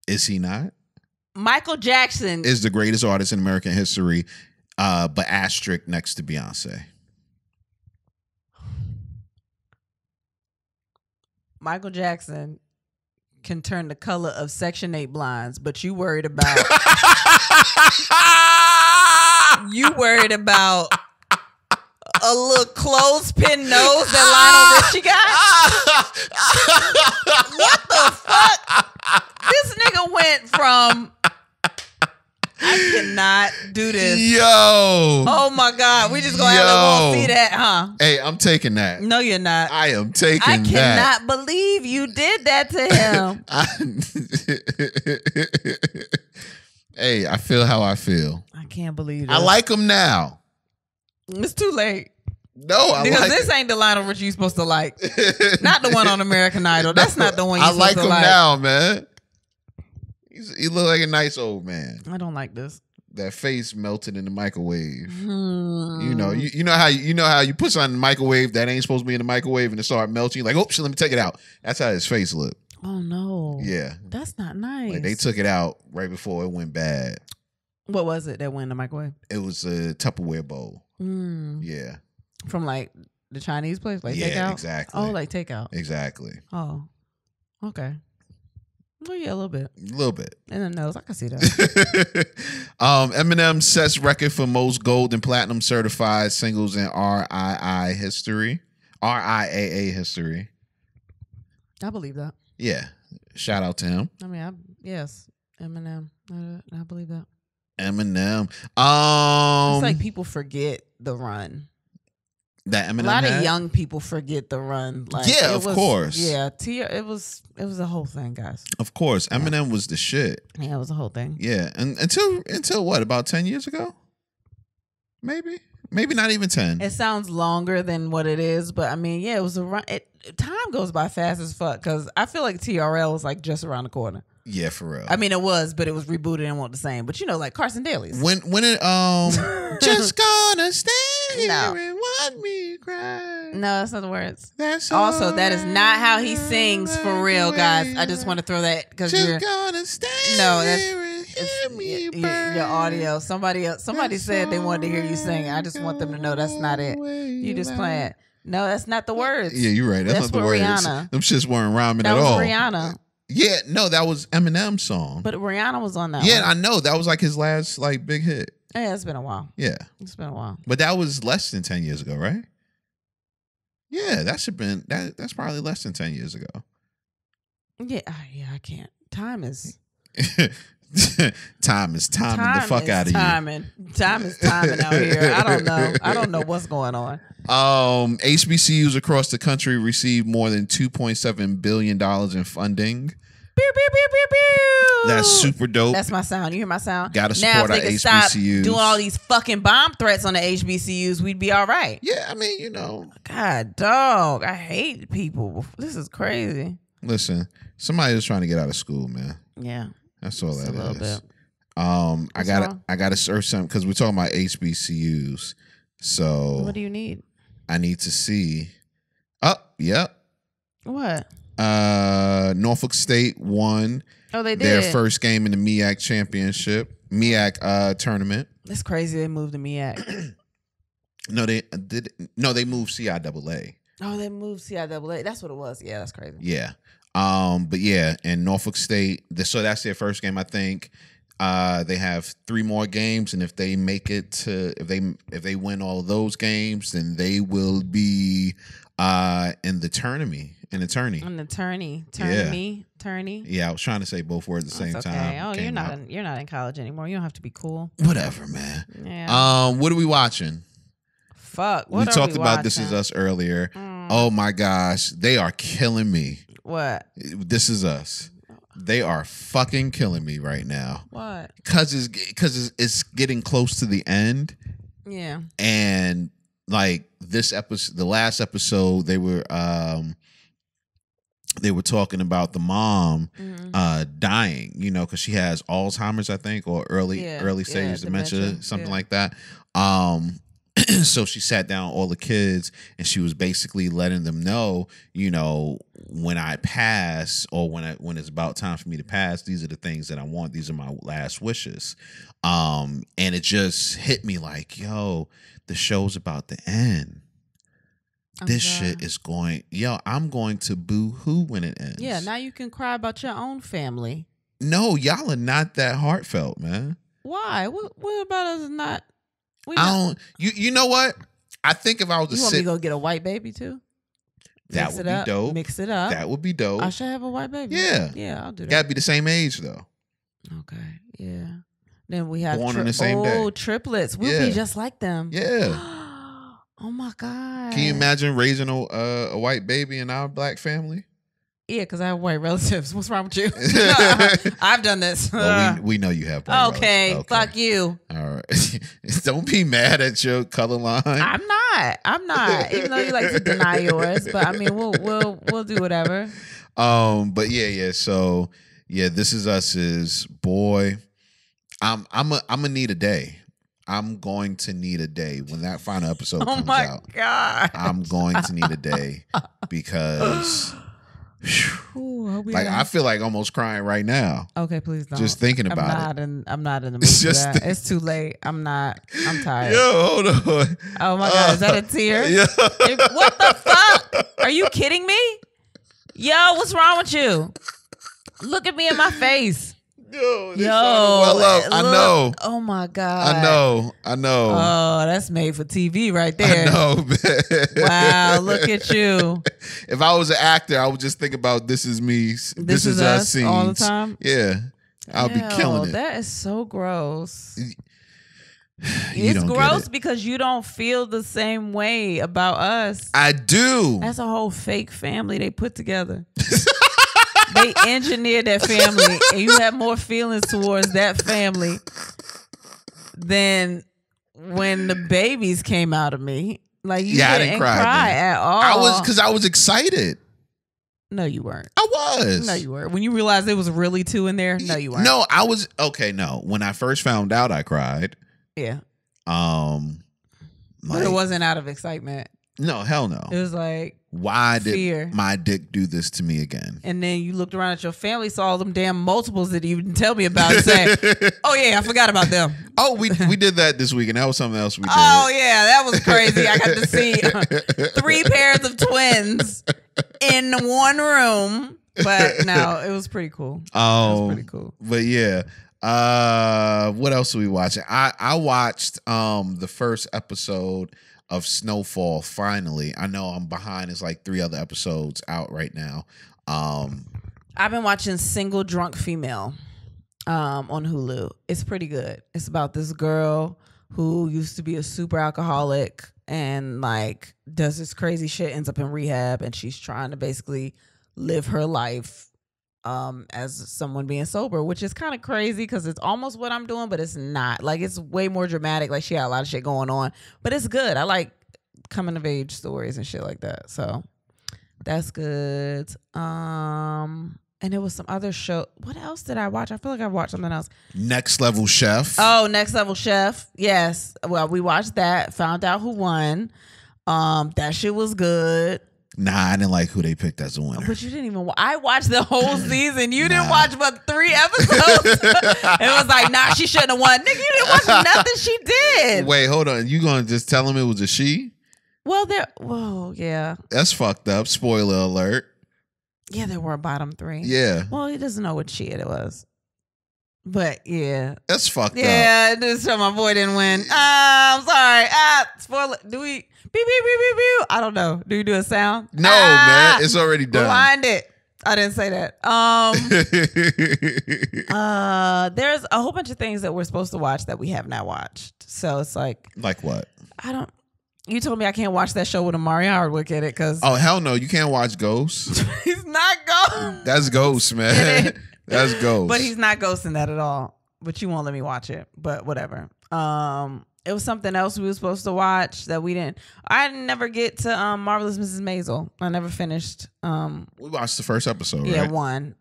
Is he not? Michael Jackson is the greatest artist in American history, but asterisk next to Beyonce. Michael Jackson can turn the color of Section 8 blinds, but you worried about a little clothespin nose that Lionel Richie got? What the fuck? This nigga went from I cannot do this. Yo. Oh my God. We just gonna have to go see that, huh? Hey, I'm taking that. No, you're not. I am taking that. I cannot believe you did that to him. Hey, I feel how I feel. I can't believe this. I like him now. It's too late. No, because this ain't the Lionel Richie you're supposed to like. Not the one on American Idol. That's not the one you're supposed to like. I like him now, man. He look like a nice old man. I don't like this. That face melted in the microwave. You know how you put something in the microwave that ain't supposed to be in the microwave and it start melting. You're like, oops, let me take it out. That's how his face looked. Oh no. Yeah. That's not nice. Like they took it out right before it went bad. What was it that went in the microwave? It was a Tupperware bowl. Yeah. From like the Chinese place? Like yeah, takeout? Exactly. Oh, like takeout. Exactly. Oh. Okay. Oh yeah, a little bit. A little bit. In the nose, I can see that. Eminem sets record for most gold and platinum certified singles in RIAA history. I believe that. Yeah. Shout out to him. I mean, yes, Eminem. I believe that. Eminem. It's like people forget the run. That Eminem a lot had? of young people forget the run. Like, yeah, of course. Yeah, it was a whole thing, guys. Of course, Eminem was the shit. Yeah, it was a whole thing. Yeah, and until what? About 10 years ago? Maybe not even 10. It sounds longer than what it is, but I mean, yeah, it was a run. Time goes by fast as fuck because I feel like TRL was like just around the corner. Yeah, for real. I mean, it was, but it was rebooted and wasn't the same. But you know, like Carson Daly's. When it just gonna stay here and watch me cry. No, that's not the words. That's also that is not how he sings for real, guys. I just want to throw that because you're gonna stay. No, that's your audio. Somebody said they wanted to hear you sing. I just want them to know that's not it. You just playing. No, that's not the words. Yeah, you're right. That's not the words. Rihanna. Them shits weren't rhyming at all. That was Rihanna. Yeah, no, that was Eminem's song. But Rihanna was on that. Yeah, one. I know. That was like his last like big hit. Yeah, it's been a while. Yeah. It's been a while. But that was less than 10 years ago, right? Yeah, that's probably less than 10 years ago. Yeah, I can't. Time is timing the fuck out of you. Time is timing out here. I don't know what's going on. HBCUs across the country received more than $2.7 billion in funding. Pew, pew, pew, pew, pew. That's super dope. That's my sound. You hear my sound? Gotta support now, our if they HBCUs. Stop doing all these fucking bomb threats on the HBCUs, we'd be all right. Yeah, I mean, you know. God, dog. I hate people. This is crazy. Listen, somebody is trying to get out of school, man. Yeah. That's all that is. A little bit. I gotta search something because we're talking about HBCUs. So what do you need? I need to see. Oh, yep. What? Norfolk State won. Oh, they did their first game in the MEAC championship, MEAC tournament. It's crazy they moved to MEAC. No, they did. No, they moved CIAA. Oh, they moved CIAA. That's what it was. Yeah, that's crazy. Yeah. But yeah, and Norfolk State. So that's their first game, I think. They have 3 more games, and if they make it to if they win all of those games, then they will be in the tourney. An attorney. Yeah, I was trying to say both words at the same time. Oh, you're not in college anymore. You don't have to be cool. Whatever, man. Yeah. What are we watching? Fuck. We talked about This Is Us earlier. Oh my gosh, they are killing me. What? This Is Us. They are fucking killing me right now. What? Because it's getting close to the end. Yeah. And like this episode, the last episode, they were talking about the mom dying, because she has Alzheimer's, I think, or early stage dementia, something like that. So she sat down all the kids and she was basically letting them know, when I pass or when it's about time for me to pass, these are the things that I want. These are my last wishes. And it just hit me like, yo, the show's about to end. This shit is I'm going to boo-hoo when it ends. Yeah, now you can cry about your own family. No, y'all are not that heartfelt, man. Why? What about us not? You know what? I think if I was you want me to go get a white baby too? That would be dope. Mix it up. That would be dope. I should have a white baby. Yeah. I'll do that. Gotta be the same age though. Okay, yeah. Then we have born on the same day. Triplets. We'll be just like them. Yeah. Oh my God. Can you imagine raising a white baby in our black family? Yeah, because I have white relatives. What's wrong with you? I've done this. Well, we know you have white relatives. Okay, fuck you. All right. Don't be mad at your color line. I'm not. Even though you like to deny yours, but I mean, we'll do whatever. But yeah. So yeah, This Is Us is boy. I'm gonna need a day. I'm going to need a day when that final episode comes out. Oh my God. I'm going to need a day because I feel like almost crying right now. Okay, please don't. Just thinking about it. I'm not in the mood for that. It's too late. I'm tired. Yo, hold on. Oh my God, is that a tear? Yeah. What the fuck? Are you kidding me? Yo, what's wrong with you? Look at me in my face. Yo, well up. I know. Oh my God. I know. Oh, that's made for TV right there. I know, man. Wow, look at you. If I was an actor, I would just think about This Is Me, This Is Us scenes all the time. Yeah, I'll be killing it. That is so gross. It's gross because you don't feel the same way about us. I do. That's a whole fake family they put together. They engineered that family, and you have more feelings towards that family than when the babies came out of me. Like you didn't cry at all. I was excited. No, you weren't. I was. No, you weren't. When you realized there was really 2 in there, no, you weren't. No, I was okay. No, when I first found out, I cried. Yeah. But it wasn't out of excitement. No, hell no. It was like, why fear. Did my dick do this to me again? And then you looked around at your family, saw all them damn multiples that you didn't tell me about, and said, "Oh yeah, I forgot about them." Oh, we did that this week, and that was something else we did. Oh yeah, that was crazy. I got to see 3 pairs of twins in one room, but no, it was pretty cool. Oh, it was pretty cool. But yeah. What else are we watching? I watched the first episode of Snowfall. Finally, I know I'm behind. It's like 3 other episodes out right now. I've been watching Single Drunk Female on Hulu. It's pretty good. It's about this girl who used to be a super alcoholic and like does this crazy shit, ends up in rehab, and she's trying to basically live her life as someone being sober, which is kind of crazy because it's almost what I'm doing, but it's not. Like, it's way more dramatic. Like, she had a lot of shit going on, but it's good. I like coming of age stories and shit like that, so that's good. And there was some other show. What else did I watch? I feel like I watched something else. Next Level Chef. Oh, Next Level Chef. Yes. Well, we watched that. Found out who won. That shit was good. Nah, I didn't like who they picked as the winner. But you didn't even. I watched the whole season. You didn't watch but 3 episodes. It was like, nah, she shouldn't have won. Nigga, you didn't watch nothing she did. Wait, hold on. You gonna just tell him it was a she? Well, yeah. That's fucked up. Spoiler alert. Yeah, there were bottom 3. Yeah. Well, he doesn't know what she it was. But yeah. That's fucked up. Yeah, this so my boy didn't win. I'm sorry. Spoiler. Do we beep beep beep beep beep? I don't know. Do we do a sound? No, man. It's already done. Rewind it. I didn't say that. There's a whole bunch of things that we're supposed to watch that we have not watched. So it's like what? You told me I can't watch that show with Amari Hardwick in it because oh hell no, you can't watch Ghost. He's not Ghost. That's Ghost, man. That's Ghost. But he's not Ghost in that at all. But you won't let me watch it. But whatever. It was something else we were supposed to watch that we didn't. I never get to Marvelous Mrs. Maisel. I never finished. We watched the first episode, yeah, right? one.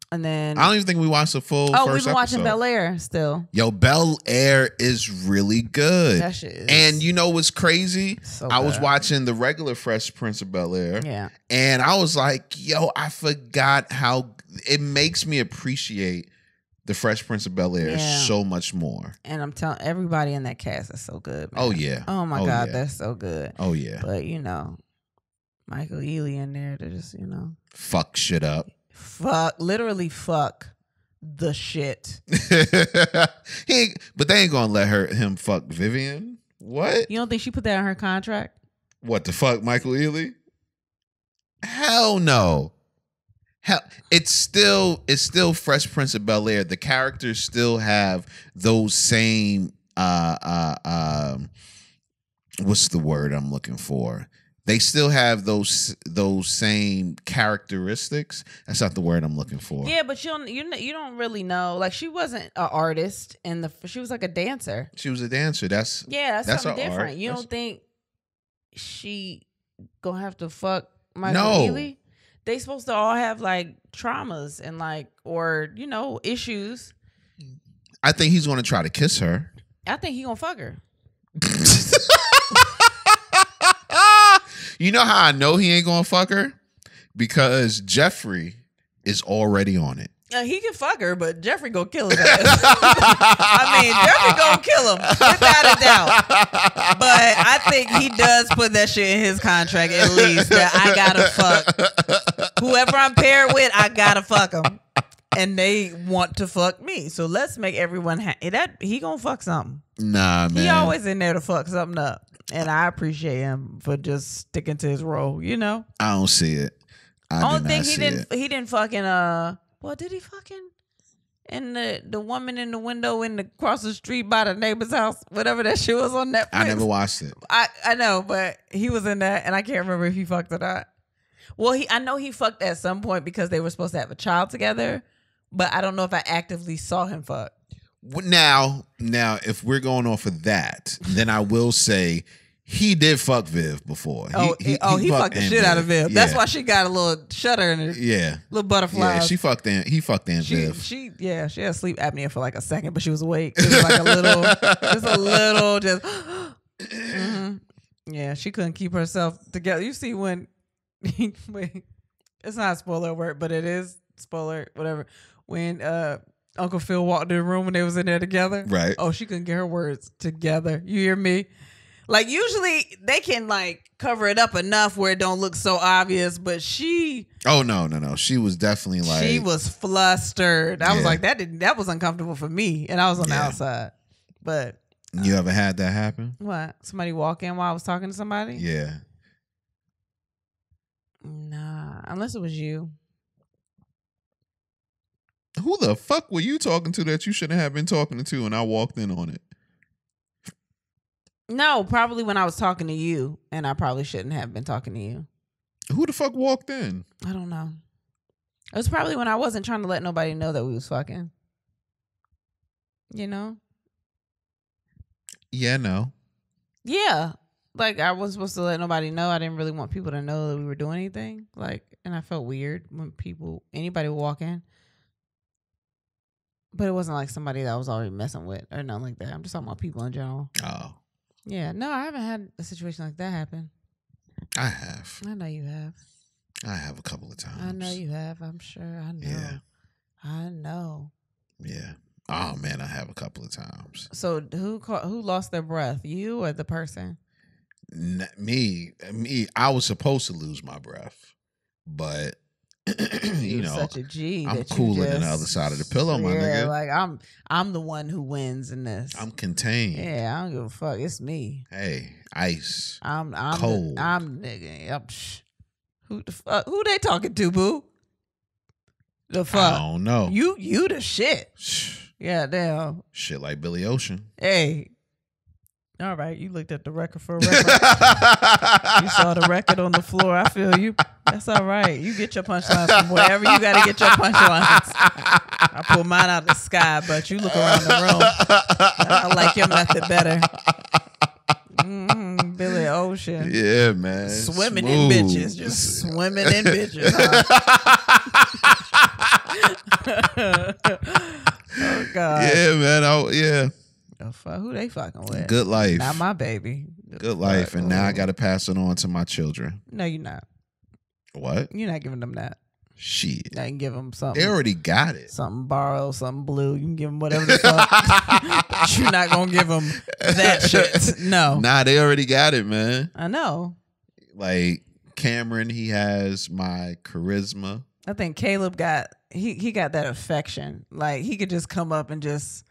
And then I don't even think we watched the full first episode. We've been watching Bel Air still. Yo, Bel Air is really good. That shit is. And you know what's crazy? So I was good. watching the regular Fresh Prince of Bel Air. Yeah. And I was like, yo, I forgot how it makes me appreciate the Fresh Prince of Bel Air so much more. And I'm telling everybody in that cast is so good, man. Oh, yeah. Oh, my God, that's so good. Oh, yeah. But, Michael Ealy in there to just, fuck shit up. Literally fuck the shit. But they ain't gonna let him fuck Vivian. What? You don't think she put that in her contract? What, the fuck Michael Ealy? Hell no. Hell, it's still Fresh Prince of Bel Air. The characters still have those same what's the word I'm looking for? They still have those same characteristics. That's not the word I'm looking for. Yeah, but you don't really know. Like, she wasn't an artist she was like a dancer. She was a dancer. That's something different. Art. You don't think she gonna have to fuck Michael Ealy? They supposed to all have like traumas and or issues. I think he's gonna try to kiss her. I think he gonna fuck her. You know how I know he ain't gonna fuck her? Because Jeffrey is already on it. He can fuck her, but Jeffrey gonna kill his ass. Jeffrey gonna kill him without a doubt. But I think he does put that shit in his contract at least that I gotta fuck whoever I'm paired with. I gotta fuck him, and they want to fuck me. So let's make everyone happy. He gonna fuck something. Nah, man. He always in there to fuck something up. And I appreciate him for just sticking to his role, I don't see it. Only thing he didn't fucking did he fucking in the woman in the window across the street by the neighbor's house, whatever that shit was on Netflix. I never watched it. I know, but he was in that and I can't remember if he fucked or not. Well, I know he fucked at some point because they were supposed to have a child together, but I don't know if I actively saw him fuck. Now, if we're going off of that, then I will say he did fuck Viv before. He fucked the shit out of Viv. Yeah. That's why she got a little shudder in her. Yeah, little butterfly. Yeah, he fucked Aunt Viv. She had sleep apnea for like a second, but she was awake. It was like a little, mm-hmm. Yeah, she couldn't keep herself together. You see when, wait, it's not a spoiler alert, but it is spoiler, whatever. When Uncle Phil walked in the room when they was in there together. Right. Oh, she couldn't get her words together. You hear me? Like, usually they can cover it up enough where it don't look so obvious, but she... Oh, no. She was definitely She was flustered. I was like, that was uncomfortable for me, and I was on the outside. But... You ever had that happen? What? Somebody walk in while I was talking to somebody? Yeah. Nah, unless it was you. Who the fuck were you talking to that you shouldn't have been talking to and I walked in on it? No, probably when I was talking to you and I probably shouldn't have been talking to you. Who the fuck walked in? I don't know. It was probably when I wasn't trying to let nobody know that we was fucking. Yeah, no. Yeah. Like, I wasn't supposed to let nobody know. I didn't really want people to know that we were doing anything. And I felt weird when anybody would walk in. But it wasn't like somebody that I was already messing with or nothing like that. I'm just talking about people in general. Oh. Yeah. No, I haven't had a situation like that happen. I have. I know you have. I have a couple of times. I know you have. I'm sure. I know. Yeah. I know. Yeah. Oh, man, I have a couple of times. So who lost their breath? You or the person? Me. I was supposed to lose my breath, but You know, such a G. I'm that cooler you than the just, other side of the pillow, my nigga. Like I'm the one who wins in this. I'm contained. Yeah, I don't give a fuck. It's me. Hey, ice. I'm cold. I'm the nigga. Who the fuck? Who they talking to, boo? The fuck? I don't know. You the shit. Yeah, damn. Shit like Billy Ocean. Hey. All right, you looked at the record for a record. You saw the record on the floor. I feel you. That's all right. You get your punchlines from wherever you got to get your punchlines. I pull mine out of the sky, but you look around the room. I like your method better. Billy Ocean. Yeah, man. Swimming Smooth. in bitches. Just swimming in bitches. Oh, God. Yeah, man. Yeah. The fuck? Who they fucking with? Good life. Not my baby. Good life. And now I got to pass it on to my children. No, you're not. What? You're not giving them that. Shit. I can give them something. They already got it. Something borrowed, something blue. You can give them whatever the fuck. But you're not going to give them that shit. No. Nah, they already got it, man. I know. Like Cameron, he has my charisma. I think Caleb got, he got that affection. Like he could just come up and just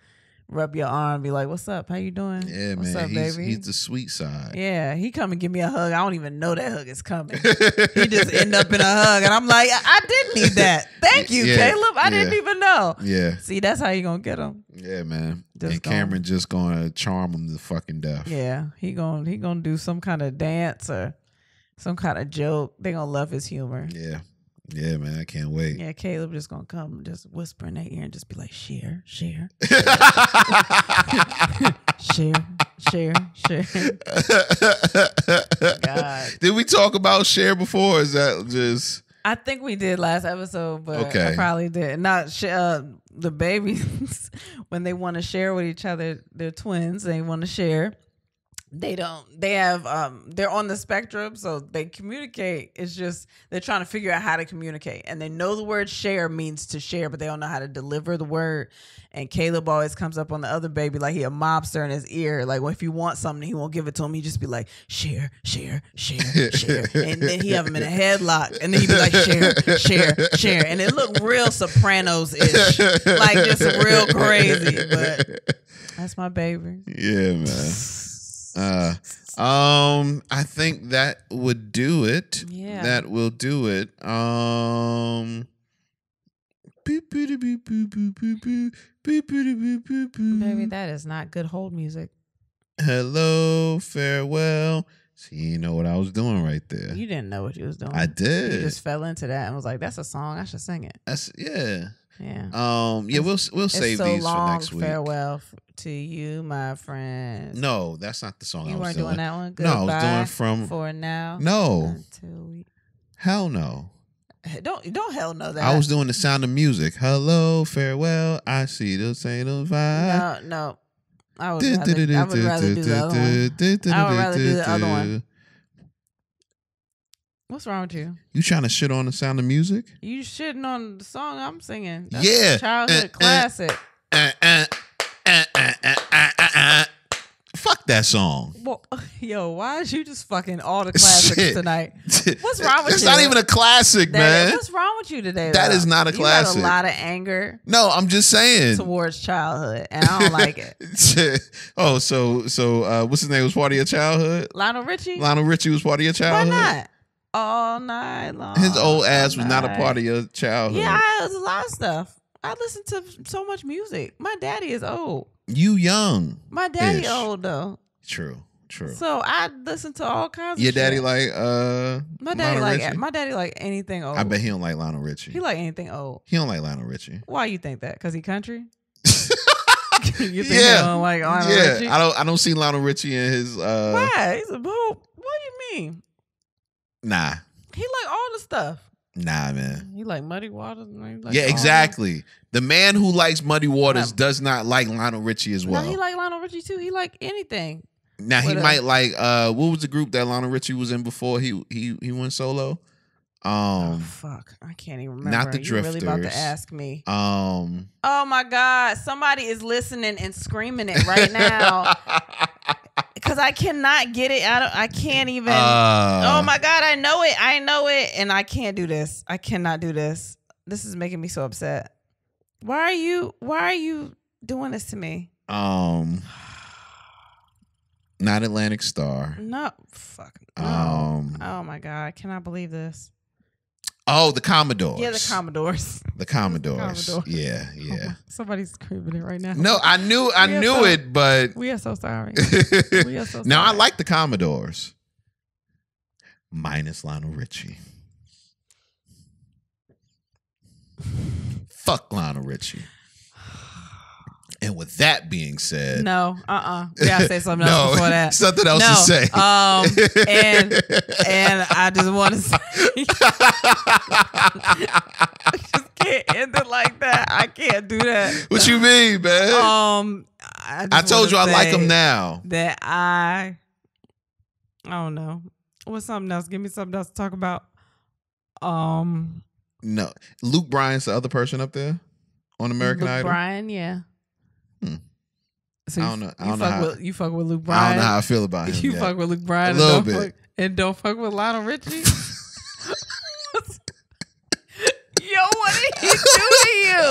rub your arm, be like, "What's up? How you doing? Yeah, What's man. up, baby?" He's the sweet side. Yeah, he come and give me a hug. I don't even know that hug is coming. He just end up in a hug, and I'm like, I didn't need that. Thank you, Caleb. I didn't even know. Yeah. See, that's how you gonna get him. Yeah, man. Just and Cameron just gonna charm him to fucking death. Yeah, he gonna do some kind of dance or some kind of joke. They gonna love his humor. Yeah. Yeah, man. I can't wait. Yeah, Caleb just gonna come and just whisper in their ear and just be like, share. Share. God. Did we talk about share before? Or is that just? I think we did last episode, but okay. I probably did not. The babies when they want to share with each other, they're twins. They want to share. They don't. They have. They're on the spectrum, so they communicate. It's just they're trying to figure out how to communicate, and they know the word share means to share, but they don't know how to deliver the word. And Caleb always comes up on the other baby like he a mobster in his ear. Like, well, if you want something, he won't give it to him. He just be like, share, share, share, share, and then he have him in a headlock, and then he be like, share, share, share, and it look real Sopranos-ish, like just real crazy. But that's my baby. Yeah, man. I think that would do it. Yeah. That will do it. Baby, that is not good hold music. Hello, farewell. See, you know what I was doing right there. You didn't know what you was doing. I did. You just fell into that and was like, that's a song. I should sing it. That's yeah. Yeah. Yeah, we'll save these for next week. Farewell to you, my friends. No, that's not the song I was doing. You weren't doing that one? No, I was doing from For now. No. Until we Hell no. Don't hell no that. I was doing The Sound of Music. Hello, farewell. I see the same vibe. No. I would rather do the other one. I would rather do the other one. What's wrong with you? You trying to shit on The Sound of Music? You shitting on the song I'm singing. That's yeah. A childhood classic. Fuck that song. Well, yo, why is you just fucking all the classics tonight? What's wrong with you? It's not even a classic, man. What's wrong with you today? That is not a classic. You got a lot of anger. No, I'm just saying. Towards childhood, and I don't like it. Oh, so what's his name was part of your childhood? Lionel Richie? Lionel Richie was part of your childhood? Why not? All night long. His old ass was not a part of your childhood. Yeah, it was a lot of stuff. I listened to so much music. My daddy is old. You young. My daddy old though. True. So I listen to all kinds your of daddy shit. My daddy like anything old. I bet he don't like Lionel Richie. He like anything old. He don't like Lionel Richie. Why you think that? Because he country? You think he don't like Lionel Richie? I don't see Lionel Richie in his Why? He's a boob. What do you mean? Nah. He like all the stuff. Nah, man. He like Muddy Waters. Like yeah, exactly. The man who likes Muddy Waters does not like Lionel Richie as well. No, he like Lionel Richie too. He like anything. Now he might like what was the group that Lionel Richie was in before he went solo? Oh, fuck. I can't even remember. Not the Drifters. You're really about to ask me. Oh my God. Somebody is listening and screaming it right now. Because I cannot get it out of. I can't even. Oh my God, I know it, and I can't do this. I cannot do this. This is making me so upset. Why are you doing this to me? Not Atlantic Star. No, fuck. No. Oh my God, I cannot believe this. Oh, the Commodores. Yeah, the Commodores. The Commodores. Yeah. Oh, somebody's screaming it right now. No, I knew it, but we are so sorry. We are so sorry. Now I like the Commodores. Minus Lionel Richie. Fuck Lionel Richie. And with that being said, no, we gotta say something else before that. Something else to say. And I just want to say, I just can't end it like that. I can't do that. What you mean, man? I told you I like him now. That I don't know. What's something else? Give me something else to talk about. No, Luke Bryan's the other person up there on American Idol. Bryan, yeah. So I don't know. You fuck with Luke Bryan. I don't know how I feel about him. You fuck with Luke Bryan a little bit, and don't fuck with Lionel Richie. Yo, what did he do to you?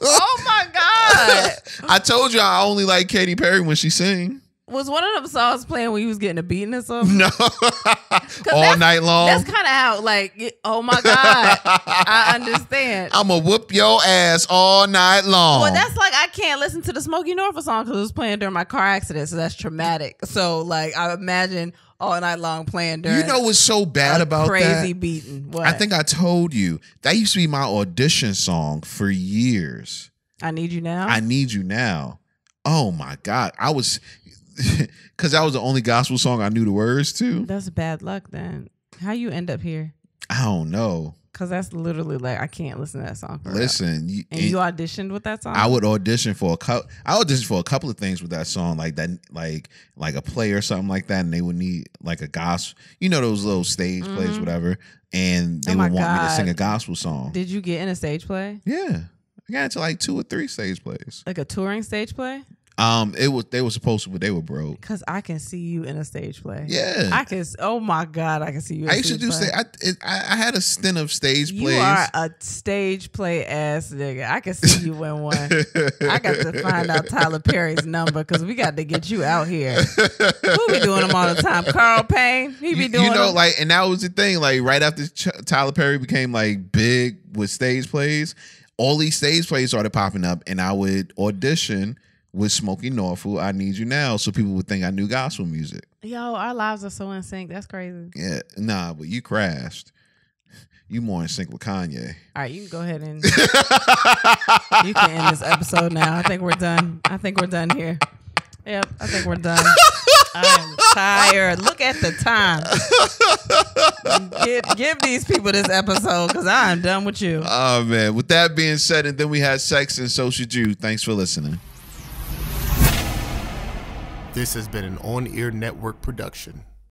Oh my God! I told you I only like Katy Perry when she sing. Was one of them songs playing when you was getting a beating or something? No. All night long. That's kind of how, like, oh my God. I understand. I'm going to whoop your ass all night long. Well, that's like, I can't listen to the Smokey Norfolk song because it was playing during my car accident. So that's traumatic. So, like, I imagine all night long playing during. You know what's so bad about crazy that? Crazy beating. What? I think I told you. That used to be my audition song for years. I Need You Now? I Need You Now. Oh my God. I was... Because that was the only gospel song I knew the words to. That's bad luck then. How you end up here? I don't know. Because that's literally like, I can't listen to that song. Listen. You auditioned with that song? I would audition for a couple of things with that song, like that, like a play or something like that, and they would need like a gospel, you know, those little stage plays, whatever, and they would want me to sing a gospel song. Did you get in a stage play? Yeah. I got into like 2 or 3 stage plays. Like a touring stage play? They were supposed to, but they were broke. Cause I can see you in a stage play. Yeah, I can. Oh my God, I can see you. In I used to do stage. I had a stint of stage plays. You are a stage play ass nigga. I can see you in one. I got to find out Tyler Perry's number because we got to get you out here. Who be doing them all the time? Carl Payne. He be doing. You know, them? like, and that was the thing. Like right after Tyler Perry became like big with stage plays, all these stage plays started popping up, and I would audition with Smokey Norfolk, I Need You Now, so people would think I knew gospel music. Yo, our lives are so in sync. That's crazy. Yeah, nah, but you crashed. You more in sync with Kanye. All right, you can go ahead and you can end this episode now. I think we're done. Here. Yep, I think we're done. I'm tired. Look at the time. Give these people this episode because I'm done with you. Oh, man. With that being said, and then we had sex, and so should you. Thanks for listening. This has been an On Air Network production.